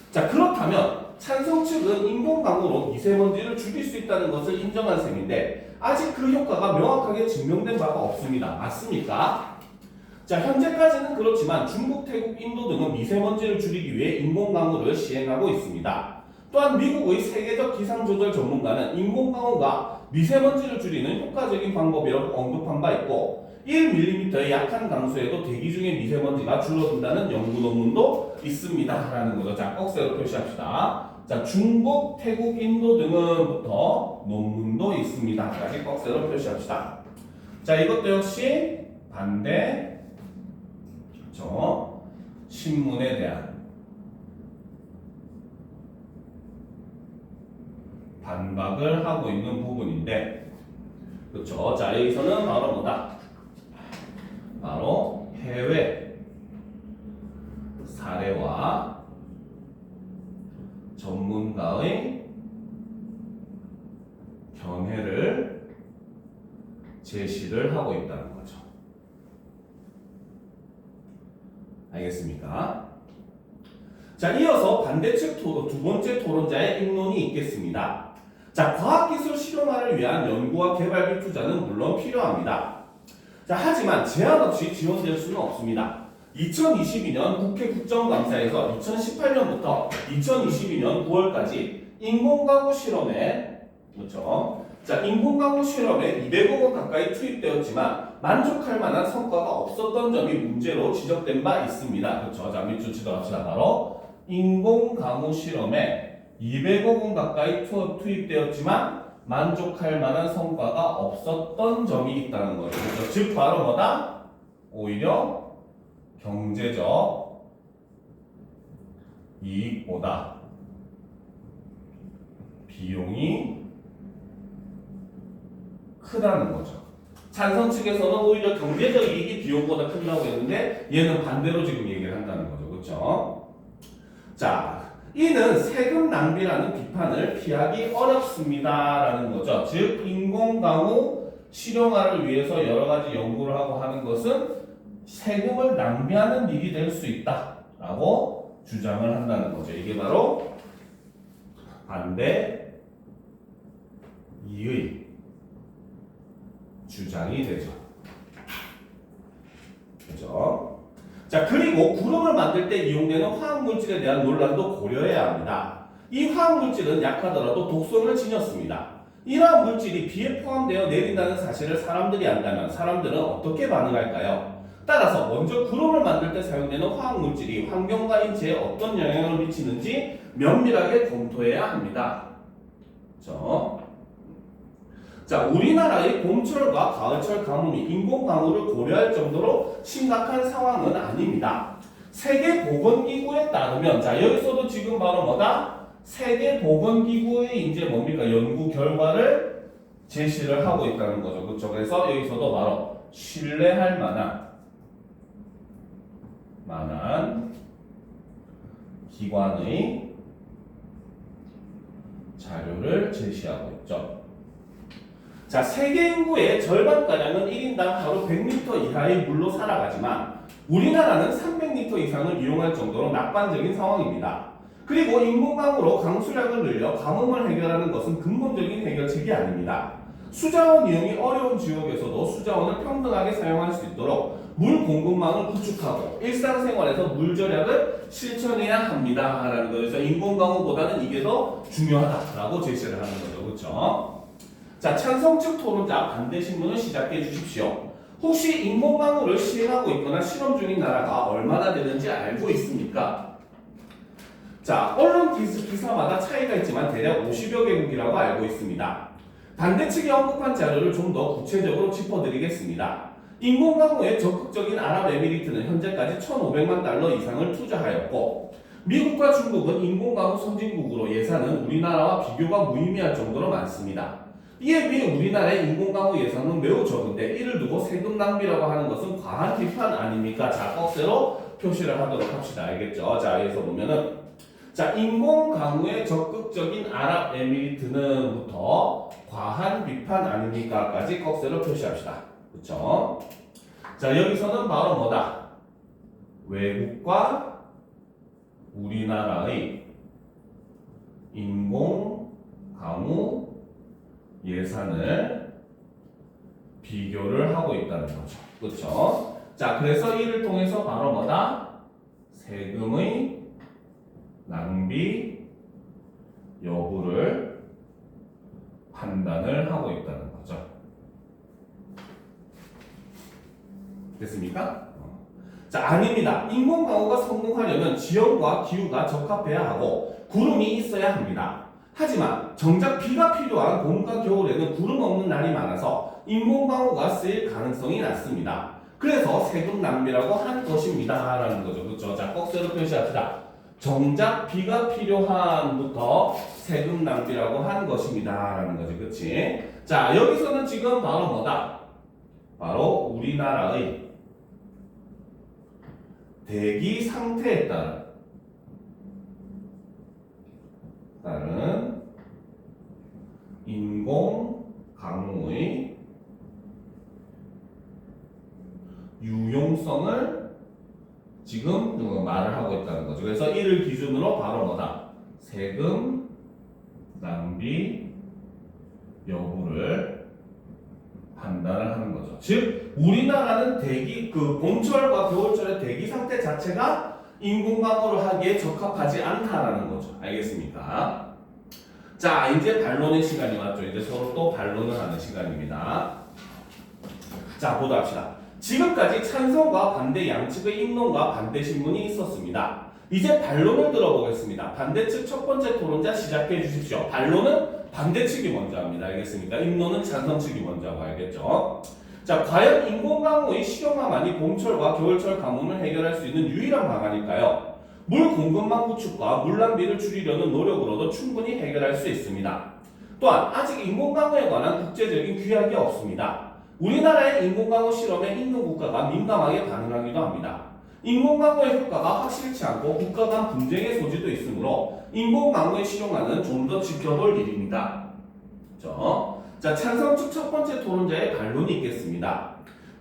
자, 그렇다면 찬성 측은 인공강우로 미세먼지를 줄일 수 있다는 것을 인정한 셈인데 아직 그 효과가 명확하게 증명된 바가 없습니다. 맞습니까? 자, 현재까지는 그렇지만 중국, 태국, 인도 등은 미세먼지를 줄이기 위해 인공강우를 시행하고 있습니다. 또한 미국의 세계적 기상조절 전문가는 인공강우가 미세먼지를 줄이는 효과적인 방법이라고 언급한 바 있고 1mm의 약한 강수에도 대기 중의 미세먼지가 줄어든다는 연구 논문도 있습니다. 라는 거죠. 자, 꺽쇠로 표시합시다. 자, 중국, 태국, 인도 등은부터 논문도 있습니다. 까지 꺽쇠로 표시합시다. 자, 이것도 역시 반대 신문에 대한 반박을 하고 있는 부분인데, 그렇죠? 자, 여기서는 바로 뭐다? 바로 해외 사례와 전문가의 제시를 하고 있다는 거죠. 알겠습니까? 자, 이어서 반대측 두 번째 토론자의 입론이 있겠습니다. 자, 과학기술 실용화를 위한 연구와 개발비 투자는 물론 필요합니다. 자, 하지만 제한 없이 지원될 수는 없습니다. 2022년 국회 국정감사에서 2018년부터 2022년 9월까지 인공가구 실험에 그렇죠. 자, 인공가구 실험에 200억 원 가까이 투입되었지만 만족할 만한 성과가 없었던 점이 문제로 지적된 바 있습니다. 그렇죠. 자, 밑줄 치도록 바로 인공가구 실험에 200억 원 가까이 투입되었지만 만족할 만한 성과가 없었던 점이 있다는 거죠. 그렇죠? 즉 바로 뭐다? 오히려 경제적 이익보다 비용이 크다는 거죠. 찬성 측에서는 오히려 경제적 이익이 비용보다 크다고 했는데 얘는 반대로 지금 얘기를 한다는 거죠. 그렇죠? 자, 이는 세금 낭비라는 비판을 피하기 어렵습니다라는 거죠. 즉 인공가구 실용화를 위해서 여러 가지 연구를 하고 하는 것은 세금을 낭비하는 일이 될 수 있다라고 주장을 한다는 거죠. 이게 바로 반대 이의 주장이 되죠. 그렇죠? 자, 그리고 구름을 만들 때 이용되는 화학물질에 대한 논란도 고려해야 합니다. 이 화학물질은 약하더라도 독성을 지녔습니다. 이러한 물질이 비에 포함되어 내린다는 사실을 사람들이 안다면 사람들은 어떻게 반응할까요? 따라서 먼저 구름을 만들 때 사용되는 화학물질이 환경과 인체에 어떤 영향을 미치는지 면밀하게 검토해야 합니다. 그렇죠? 자, 우리나라의 봄철과 가을철 가뭄이 인공강우를 고려할 정도로 심각한 상황은 아닙니다. 세계보건기구에 따르면, 자, 여기서도 지금 바로 뭐다? 세계보건기구의 이제 뭡니까? 연구 결과를 제시를 하고 있다는 거죠. 그렇죠? 그래서 여기서도 바로 신뢰할 만한 기관의 자료를 제시하고 있죠. 자, 세계 인구의 절반가량은 1인당 하루 100리터 이하의 물로 살아가지만 우리나라는 300리터 이상을 이용할 정도로 낙관적인 상황입니다. 그리고 인공강으로 강수량을 늘려 가뭄을 해결하는 것은 근본적인 해결책이 아닙니다. 수자원 이용이 어려운 지역에서도 수자원을 평등하게 사용할 수 있도록 물 공급망을 구축하고 일상생활에서 물 절약을 실천해야 합니다. 라는 거예요. 그래서 인공강우보다는 이게 더 중요하다라고 제시를 하는 거죠. 그렇죠? 자, 찬성 측 토론자 반대 신문을 시작해 주십시오. 혹시 인공강우를 시행하고 있거나 실험 중인 나라가 얼마나 되는지 알고 있습니까? 자, 언론 기사마다 차이가 있지만 대략 50여 개국이라고 알고 있습니다. 반대 측이 언급한 자료를 좀 더 구체적으로 짚어드리겠습니다. 인공강우에 적극적인 아랍에미리트는 현재까지 1,500만 달러 이상을 투자하였고 미국과 중국은 인공강우 선진국으로 예산은 우리나라와 비교가 무의미할 정도로 많습니다. 이에 비해 우리나라의 인공강우 예산은 매우 적은데 이를 두고 세금 낭비라고 하는 것은 과한 비판 아닙니까? 자, 꺽쇠로 표시를 하도록 합시다. 알겠죠? 자, 여기서 보면은 자, 인공강우에 적극적인 아랍에미리트는부터 과한 비판 아닙니까? 까지 꺽쇠로 표시합시다. 그쵸? 자, 여기서는 바로 뭐다? 외국과 우리나라의 인공강우 예산을 비교를 하고 있다는 거죠. 그렇죠? 자, 그래서 이를 통해서 바로 뭐다? 세금의 낭비 여부를 판단을 하고 있다는 거죠. 됐습니까? 자, 아닙니다. 인공강우가 성공하려면 지형과 기후가 적합해야 하고 구름이 있어야 합니다. 하지만 정작 비가 필요한 봄과 겨울에는 구름 없는 날이 많아서 인공강우가 쓰일 가능성이 낮습니다. 그래서 세금 낭비라고 한 것입니다. 라는 거죠. 그렇죠? 자, 꺽쇠로 표시합시다. 정작 비가 필요한부터 세금 낭비라고 한 것입니다. 라는 거죠. 그렇지? 자, 여기서는 지금 바로 뭐다? 바로 우리나라의 대기 상태에 따른 인공 강우의 유용성을 지금 말을 하고 있다는 거죠. 그래서 이를 기준으로 바로 뭐다? 세금 낭비 여부를 판단을 하는 거죠. 즉 우리나라는 대기 봄철과 겨울철의 대기 상태 자체가 인공광호를 하기에 적합하지 않다라는 거죠. 알겠습니까? 자, 이제 반론의 시간이 왔죠. 이제 서로 또 반론을 하는 시간입니다. 자, 보도록 합시다. 지금까지 찬성과 반대 양측의 입론과 반대 신문이 있었습니다. 이제 반론을 들어보겠습니다. 반대 측 첫 번째 토론자 시작해 주십시오. 반론은 반대 측이 먼저 합니다. 알겠습니까? 입론은 찬성 측이 먼저 하고 알겠죠? 자, 과연 인공광호의 실용화만이 봄철과 겨울철 가뭄을 해결할 수 있는 유일한 방안일까요? 물 공급망 구축과 물 낭비를 줄이려는 노력으로도 충분히 해결할 수 있습니다. 또한 아직 인공광호에 관한 국제적인 규약이 없습니다. 우리나라의 인공광호 실험에 있는 국가가 민감하게 반응하기도 합니다. 인공광호의 효과가 확실치 않고 국가 간 분쟁의 소지도 있으므로 인공광호의 실용화는 좀 더 지켜볼 일입니다. 자, 찬성 측 첫 번째 토론자의 반론이 있겠습니다.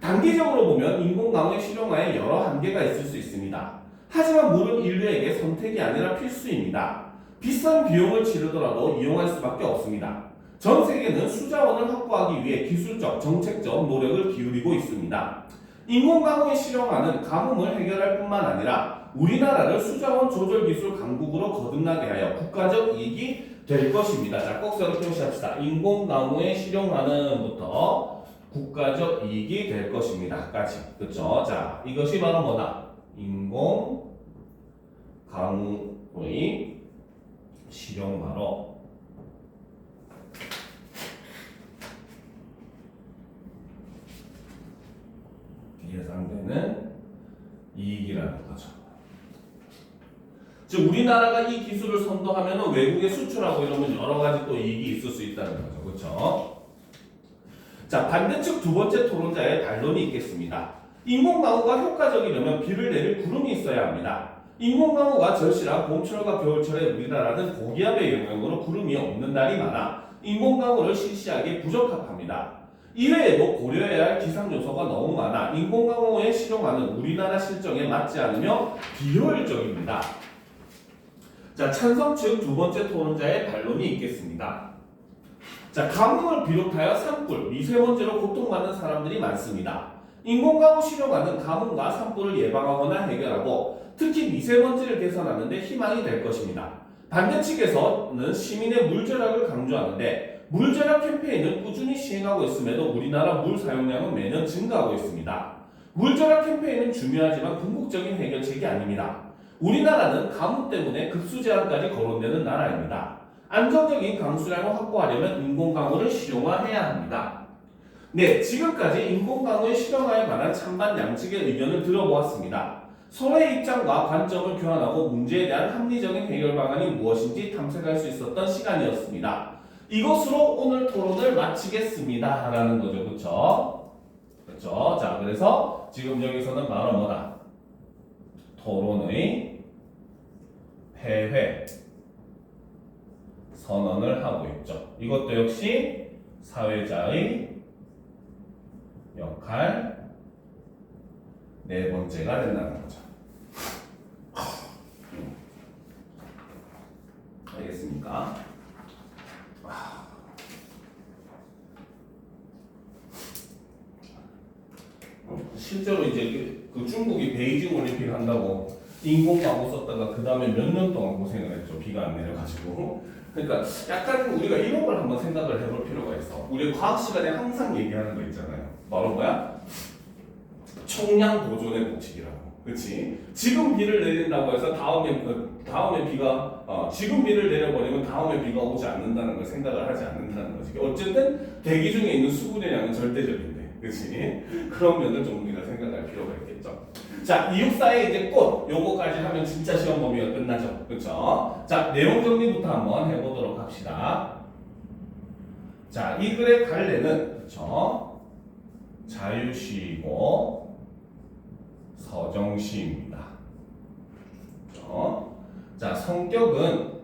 단기적으로 보면 인공광호의 실용화에 여러 한계가 있을 수 있습니다. 하지만 물은 인류에게 선택이 아니라 필수입니다. 비싼 비용을 치르더라도 이용할 수밖에 없습니다. 전 세계는 수자원을 확보하기 위해 기술적, 정책적 노력을 기울이고 있습니다. 인공광호의 실용화는 가뭄을 해결할 뿐만 아니라 우리나라를 수자원 조절 기술 강국으로 거듭나게 하여 국가적 이익이 될 것입니다. 자, 꼭 써서 표시합시다. 인공광호의 실용화는부터 국가적 이익이 될 것입니다. 까지. 그쵸? 자, 이것이 바로 뭐다? 인공광호의 실용화로 예상되는 이익이라는 거죠. 즉 우리나라가 이 기술을 선도하면 외국에 수출하고 이러면 여러 가지 또 이익이 있을 수 있다는 거죠. 그렇죠? 자, 반대측 두 번째 토론자의 반론이 있겠습니다. 인공광호가 효과적이려면 비를 내릴 구름이 있어야 합니다. 인공광호가 절실한 봄철과 겨울철에 우리나라는 고기압의 영향으로 구름이 없는 날이 많아 인공광호를 실시하기 부적합합니다. 이외에도 고려해야 할 기상 요소가 너무 많아 인공광호의 실용화는 우리나라 실정에 맞지 않으며 비효율적입니다. 자, 찬성 측 두 번째 토론자의 반론이 있겠습니다. 자, 가뭄을 비롯하여 산불, 미세먼지로 고통받는 사람들이 많습니다. 인공광호 실용화는 가뭄과 산불을 예방하거나 해결하고 특히 미세먼지를 개선하는 데 희망이 될 것입니다. 반대 측에서는 시민의 물 절약을 강조하는데 물 절약 캠페인을 꾸준히 시행하고 있음에도 우리나라 물 사용량은 매년 증가하고 있습니다. 물 절약 캠페인은 중요하지만 궁극적인 해결책이 아닙니다. 우리나라는 가뭄 때문에 급수 제한까지 거론되는 나라입니다. 안정적인 강수량을 확보하려면 인공광호를 실용화해야 합니다. 네, 지금까지 인공광호의 실용화에 관한 찬반 양측의 의견을 들어보았습니다. 서로의 입장과 관점을 교환하고 문제에 대한 합리적인 해결 방안이 무엇인지 탐색할 수 있었던 시간이었습니다. 이것으로 오늘 토론을 마치겠습니다. 라는 거죠. 그쵸? 그쵸? 자, 그래서 지금 여기서는 바로 뭐다? 토론의 폐회 선언을 하고 있죠. 이것도 역시 사회자의 역할 네 번째가 된다는 거죠. 알겠습니까? 실제로 이제 그 중국이 베이징 올림픽 한다고 인공광호 썼다가 그 다음에 몇 년 동안 고생을 했죠. 비가 안 내려가지고. 그러니까 약간 우리가 이런 걸 한번 생각을 해볼 필요가 있어. 우리 과학 시간에 항상 얘기하는 거 있잖아요. 바로 뭐야? 총량 보존의 법칙이라고. 그렇지? 지금 비를 내린다고 해서 다음에 비가 지금 비를 내려버리면 다음에 비가 오지 않는다는 걸 생각을 하지 않는다는 거지. 어쨌든 대기 중에 있는 수분의 양은 절대적인데, 그렇지? 그런 면을 좀 우리가 생각할 필요가 있겠죠. 자, 264의 이제 꽃 요거까지 하면 진짜 시험 범위가 끝나죠. 그렇죠? 자, 내용 정리부터 한번 해보도록 합시다. 자, 이 글의 갈래는 그렇죠? 자유시이고 서정시입니다. 그렇죠? 자, 성격은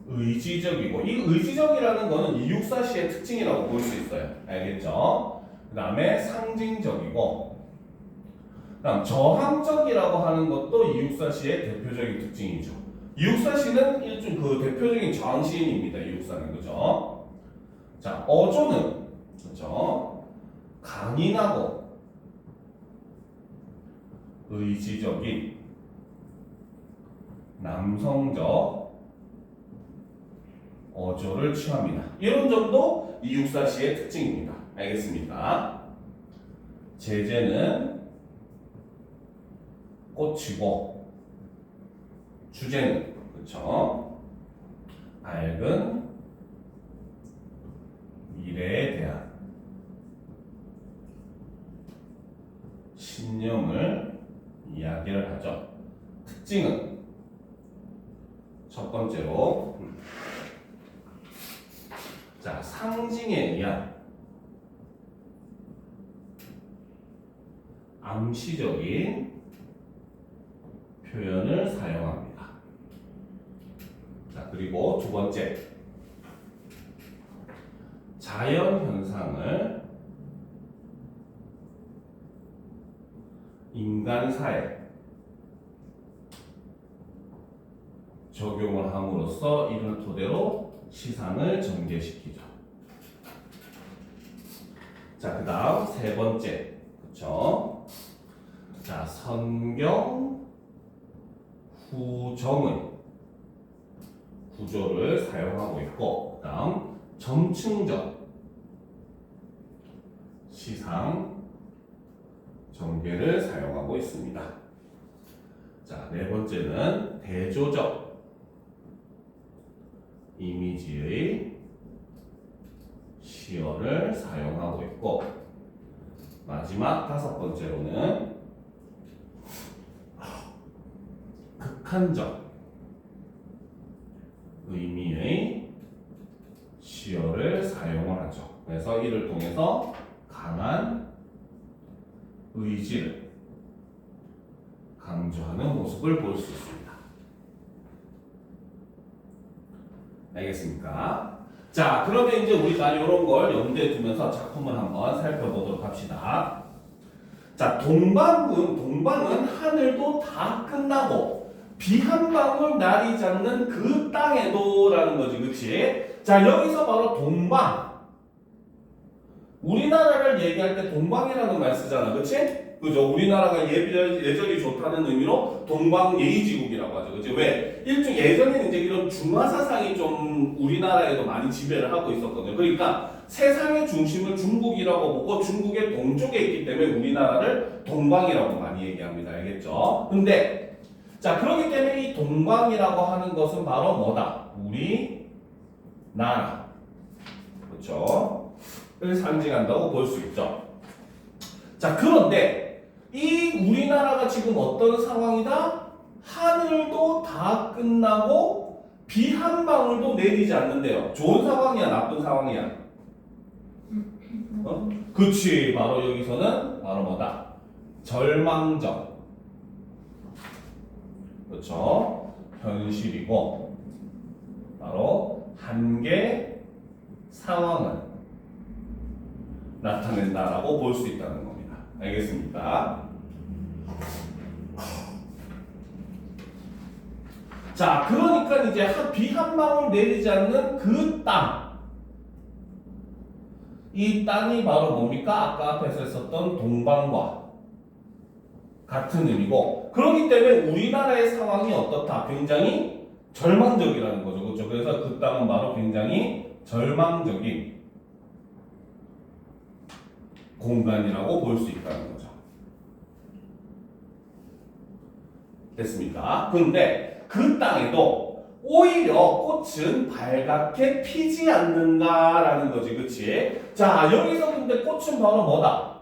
의지적이고 이 의지적이라는 거는 264시의 특징이라고 볼 수 있어요. 알겠죠? 그 다음에 상징적이고, 그 다음 저항적이라고 하는 것도 이육사시의 대표적인 특징이죠. 이육사시는 일종 그 대표적인 저항시인입니다. 이육사는 그죠? 자, 어조는 그죠? 강인하고 의지적인 남성적 어조를 취합니다. 이런 점도 이육사시의 특징입니다. 알겠습니까? 제재는 꽃이고 주제는 그렇죠? 밝은 미래에 대한 신념을 이야기를 하죠. 특징은 첫 번째로 자, 상징에 의한 암시적인 표현을 사용합니다. 자, 그리고 두 번째, 자연 현상을 인간사에 적용을 함으로써 이를 토대로 시상을 전개시키죠. 자, 그 다음 세 번째, 그렇죠? 자, 선경 후정의 구조를 사용하고 있고, 그 다음 점층적 시상 전개를 사용하고 있습니다. 자, 네 번째는 대조적 이미지의 시어를 사용하고 있고, 마지막 다섯 번째로는 극한적 의미의 시어를 사용을 하죠. 그래서 이를 통해서 강한 의지를 강조하는 모습을 볼 수 있습니다. 알겠습니까? 자, 그러면 이제 우리가 이런 걸 염두에 두면서 작품을 한번 살펴보도록 합시다. 자, 동방은 하늘도 다 끝나고 비 한 방울 날이 잦는 그 땅에도 라는 거지, 그치? 자, 여기서 바로 동방. 우리나라를 얘기할 때 동방이라는 말 쓰잖아, 그치? 그죠? 우리나라가 예절이 좋다는 의미로 동방예의지국이라고 하죠. 그치? 왜? 일종 예전에는 이제 이런 중화사상이 좀 우리나라에도 많이 지배를 하고 있었거든요. 그러니까 세상의 중심을 중국이라고 보고 중국의 동쪽에 있기 때문에 우리나라를 동방이라고 많이 얘기합니다. 알겠죠? 근데 자, 그렇기 때문에 이 동방이라고 하는 것은 바로 뭐다? 우리나라. 그렇죠? 를 상징한다고 볼 수 있죠. 자, 그런데 이 우리나라가 지금 어떤 상황이다? 하늘도 다 끝나고 비 한 방울도 내리지 않는데요. 좋은 상황이야, 나쁜 상황이야? 그치, 바로 여기서는 바로 뭐다? 절망적. 그렇죠? 현실이고 바로 한계 상황을 나타낸다라고 볼 수 있다는 겁니다. 알겠습니까? 자, 그러니까 이제 비 한 방울 내리지 않는 그 땅. 이 땅이 바로 뭡니까? 아까 앞에서 했었던 동방과 같은 의미고, 그렇기 때문에 우리나라의 상황이 어떻다? 굉장히 절망적이라는 거죠. 그렇죠? 그래서 그 땅은 바로 굉장히 절망적인 공간이라고 볼 수 있다는 거죠. 됐습니까? 근데 그 땅에도 오히려 꽃은 발갛게 피지 않는다라는 거지, 그치? 자, 여기서 근데 꽃은 바로 뭐다?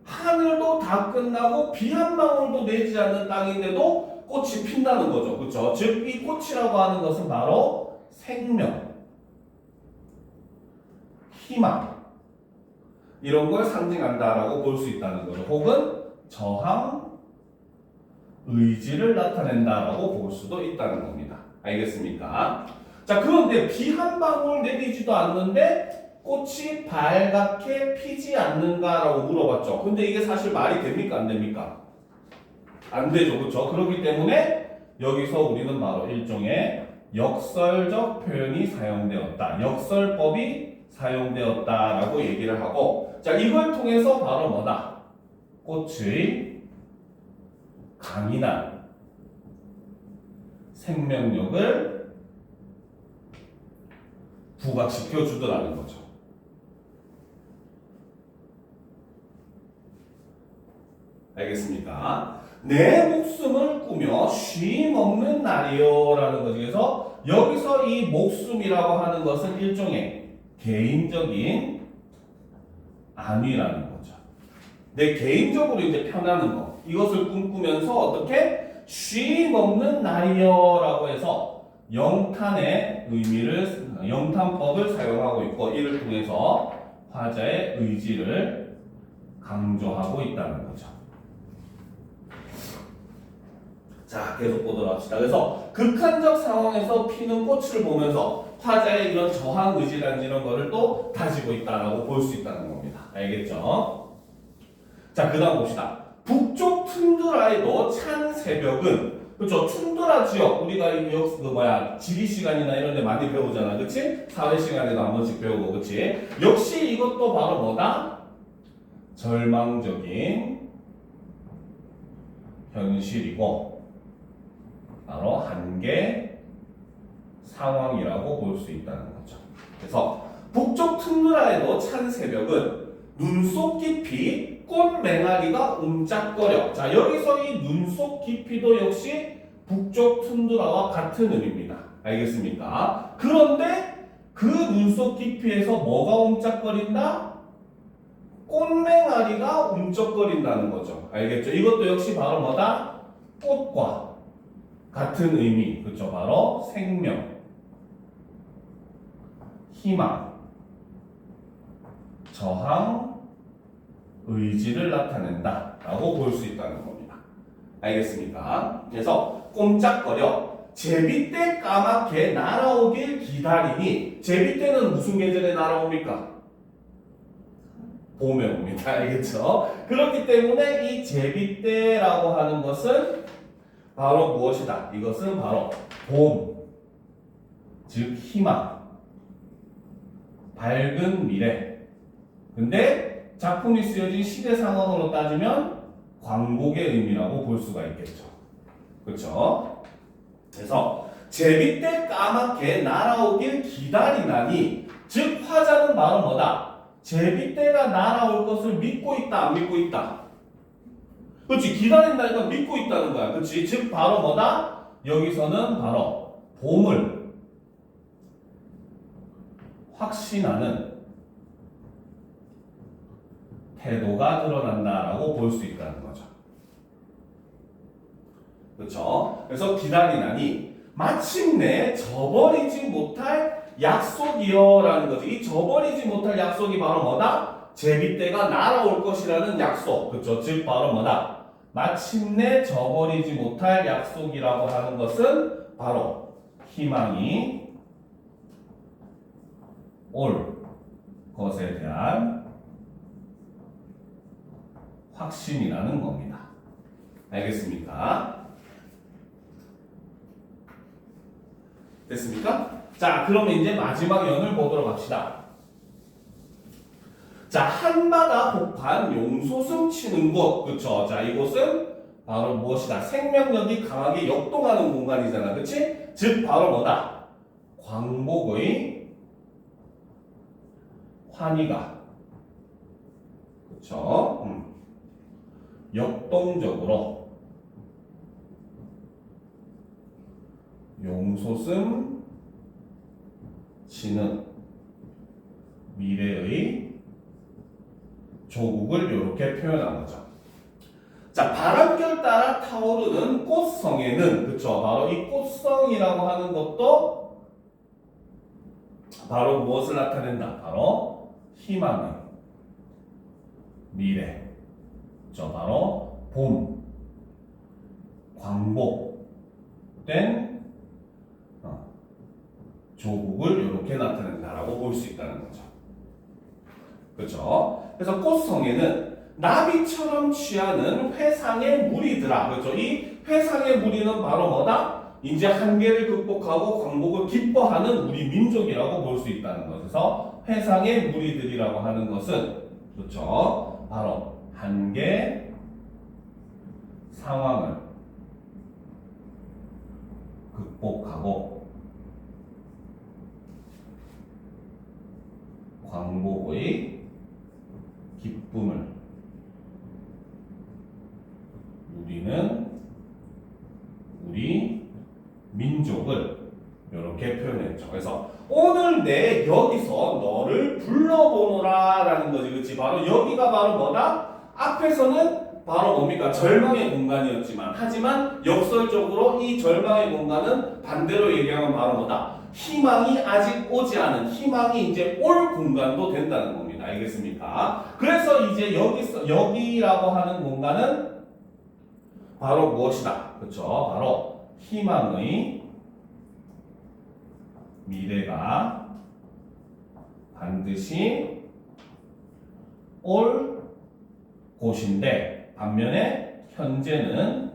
하늘도 다 끝나고 비 한 방울도 내리지 않는 땅인데도 꽃이 핀다는 거죠, 그쵸? 즉, 이 꽃이라고 하는 것은 바로 생명, 희망, 이런 걸 상징한다라고 볼 수 있다는 거죠. 혹은 저항, 의지를 나타낸다라고 볼 수도 있다는 겁니다. 알겠습니까? 자, 그런데 비 한 방울 내리지도 않는데 꽃이 발갛게 피지 않는가라고 물어봤죠. 근데 이게 사실 말이 됩니까? 안 됩니까? 안 되죠. 그렇죠? 그렇기 때문에 여기서 우리는 바로 일종의 역설적 표현이 사용되었다. 역설법이 사용되었다라고 얘기를 하고, 자, 이걸 통해서 바로 뭐다? 꽃의 강인한 생명력을 부각시켜 주더라는 거죠. 알겠습니까? 내 목숨을 꾸며 쉼 없는 날이요라는 거죠. 그래서 여기서 이 목숨이라고 하는 것은 일종의 개인적인 안위라는 거죠. 내 개인적으로 이제 편하는 거. 이것을 꿈꾸면서 어떻게 쉼 없는 날이요라고 해서 영탄의 의미를 영탄법을 사용하고 있고, 이를 통해서 화자의 의지를 강조하고 있다는 거죠. 자, 계속 보도록 합시다. 그래서 극한적 상황에서 피는 꽃을 보면서 화자의 이런 저항 의지라든지 이런 거를 또 다지고 있다라고 볼 수 있다는 겁니다. 알겠죠? 자, 그 다음 봅시다. 북쪽 툰드라에도 찬 새벽은, 그렇죠? 툰드라 지역, 우리가 이 지리 시간이나 이런 데 많이 배우잖아. 그치? 사회 시간에도 한 번씩 배우고, 그치? 역시 이것도 바로 뭐다? 절망적인 현실이고, 바로 한계 상황이라고 볼 수 있다는 거죠. 그래서 북쪽 툰드라에도 찬 새벽은 눈 속 깊이 꽃 맹아리가 움짝거려. 자, 여기서 이 눈 속 깊이도 역시 북쪽 툰드라와 같은 의미입니다. 알겠습니까? 그런데 그 눈 속 깊이에서 뭐가 움짝거린다? 꽃맹아리가 움쩍거린다는 거죠. 알겠죠? 이것도 역시 바로 뭐다? 꽃과 같은 의미. 그렇죠? 바로 생명, 희망, 저항, 의지를 나타낸다 라고 볼 수 있다는 겁니다. 알겠습니까? 그래서 꼼짝거려 제비때 까맣게 날아오길 기다리니, 제비때는 무슨 계절에 날아옵니까? 봄에 옵니다. 알겠죠? 그렇기 때문에 이 제비때라고 하는 것은 바로 무엇이다? 이것은 바로 봄, 즉 희망, 밝은 미래. 근데 작품이 쓰여진 시대 상황으로 따지면 광복의 의미라고 볼 수가 있겠죠. 그렇죠? 그래서 제비때 까맣게 날아오길 기다리나니, 즉 화자는 바로 뭐다? 제비때가 날아올 것을 믿고 있다, 안 믿고 있다? 그렇지, 기다린다니까 믿고 있다는 거야. 그렇지, 즉 바로 뭐다? 여기서는 바로 봄을 확신하는 태도가 드러난다라고 볼 수 있다는 거죠. 그렇죠? 그래서 기다리나니 마침내 저버리지 못할 약속이여라는 거지. 이 저버리지 못할 약속이 바로 뭐다? 제비때가 날아올 것이라는 약속. 그렇죠? 즉 바로 뭐다? 마침내 저버리지 못할 약속이라고 하는 것은 바로 희망이 올 것에 대한 확신이라는 겁니다. 알겠습니까? 됐습니까? 자, 그러면 이제 마지막 연을 보도록 합시다. 자, 한바다 복판 용솟음 치는 곳. 그쵸? 자, 이곳은 바로 무엇이다? 생명력이 강하게 역동하는 공간이잖아. 그치? 즉, 바로 뭐다? 광복의 환희가. 그쵸? 역동적으로 용솟음 치는 미래의 조국을 이렇게 표현한 거죠. 자, 바람결 따라 타오르는 꽃성에는, 그쵸? 바로 이 꽃성이라고 하는 것도 바로 무엇을 나타낸다? 바로 희망의 미래. 그쵸? 바로 봄, 광복된 조국을 이렇게 나타낸다라고 볼 수 있다는 거죠. 그렇죠? 그래서 꽃성에는 나비처럼 취하는 회상의 무리들아. 그렇죠? 이 회상의 무리는 바로 뭐다? 이제 한계를 극복하고 광복을 기뻐하는 우리 민족이라고 볼 수 있다는 것. 그래서 회상의 무리들이라고 하는 것은 그렇죠? 바로 한계 상황을 극복하고 광복의 기쁨을 누리는 우리 민족을 이렇게 표현했죠. 그래서 오늘 내 여기서 너를 불러보노라 라는 거지. 그치? 바로 여기가 바로 뭐다? 앞에서는 바로 뭡니까? 절망의 공간이었지만 하지만 역설적으로 이 절망의 공간은 반대로 얘기하면 바로 뭐다? 희망이 아직 오지 않은 희망이 이제 올 공간도 된다는 겁니다. 알겠습니까? 그래서 이제 여기라고 하는 공간은 바로 무엇이다? 그렇죠? 바로 희망의 미래가 반드시 올 곳인데 반면에 현재는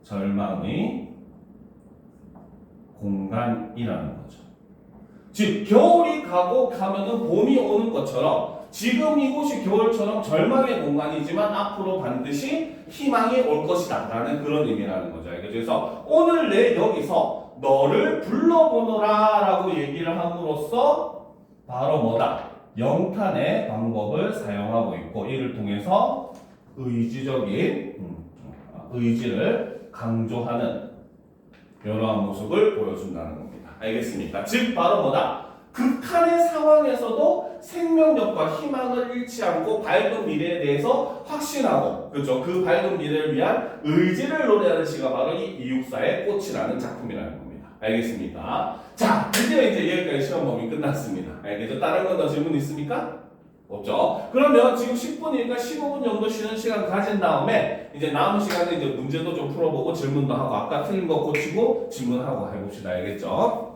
절망의 공간이라는 거죠. 즉 겨울이 가면은 봄이 오는 것처럼 지금 이곳이 겨울처럼 절망의 공간이지만 앞으로 반드시 희망이 올 것이다 라는 그런 의미라는 거죠. 그래서 오늘 내 여기서 너를 불러보노라 라고 얘기를 함으로써 바로 뭐다? 영탄의 방법을 사용하고 있고 이를 통해서 의지적인 의지를 강조하는 이러한 모습을 보여준다는 겁니다. 알겠습니까? 즉 바로 뭐다? 극한의 상황에서도 생명력과 희망을 잃지 않고 밝은 미래에 대해서 확신하고 그렇죠? 그 밝은 미래를 위한 의지를 노래하는 시가 바로 이 이육사의 꽃이라는 작품이라는 겁니다. 알겠습니까? 자, 드디어 이제 여기까지 시험 범위 끝났습니다. 알겠죠? 다른 건 더 질문 있습니까? 없죠? 그러면 지금 10분이니까 15분 정도 쉬는 시간 가진 다음에 이제 남은 시간에 이제 문제도 좀 풀어보고 질문도 하고 아까 틀린 거 고치고 질문하고 해봅시다. 알겠죠?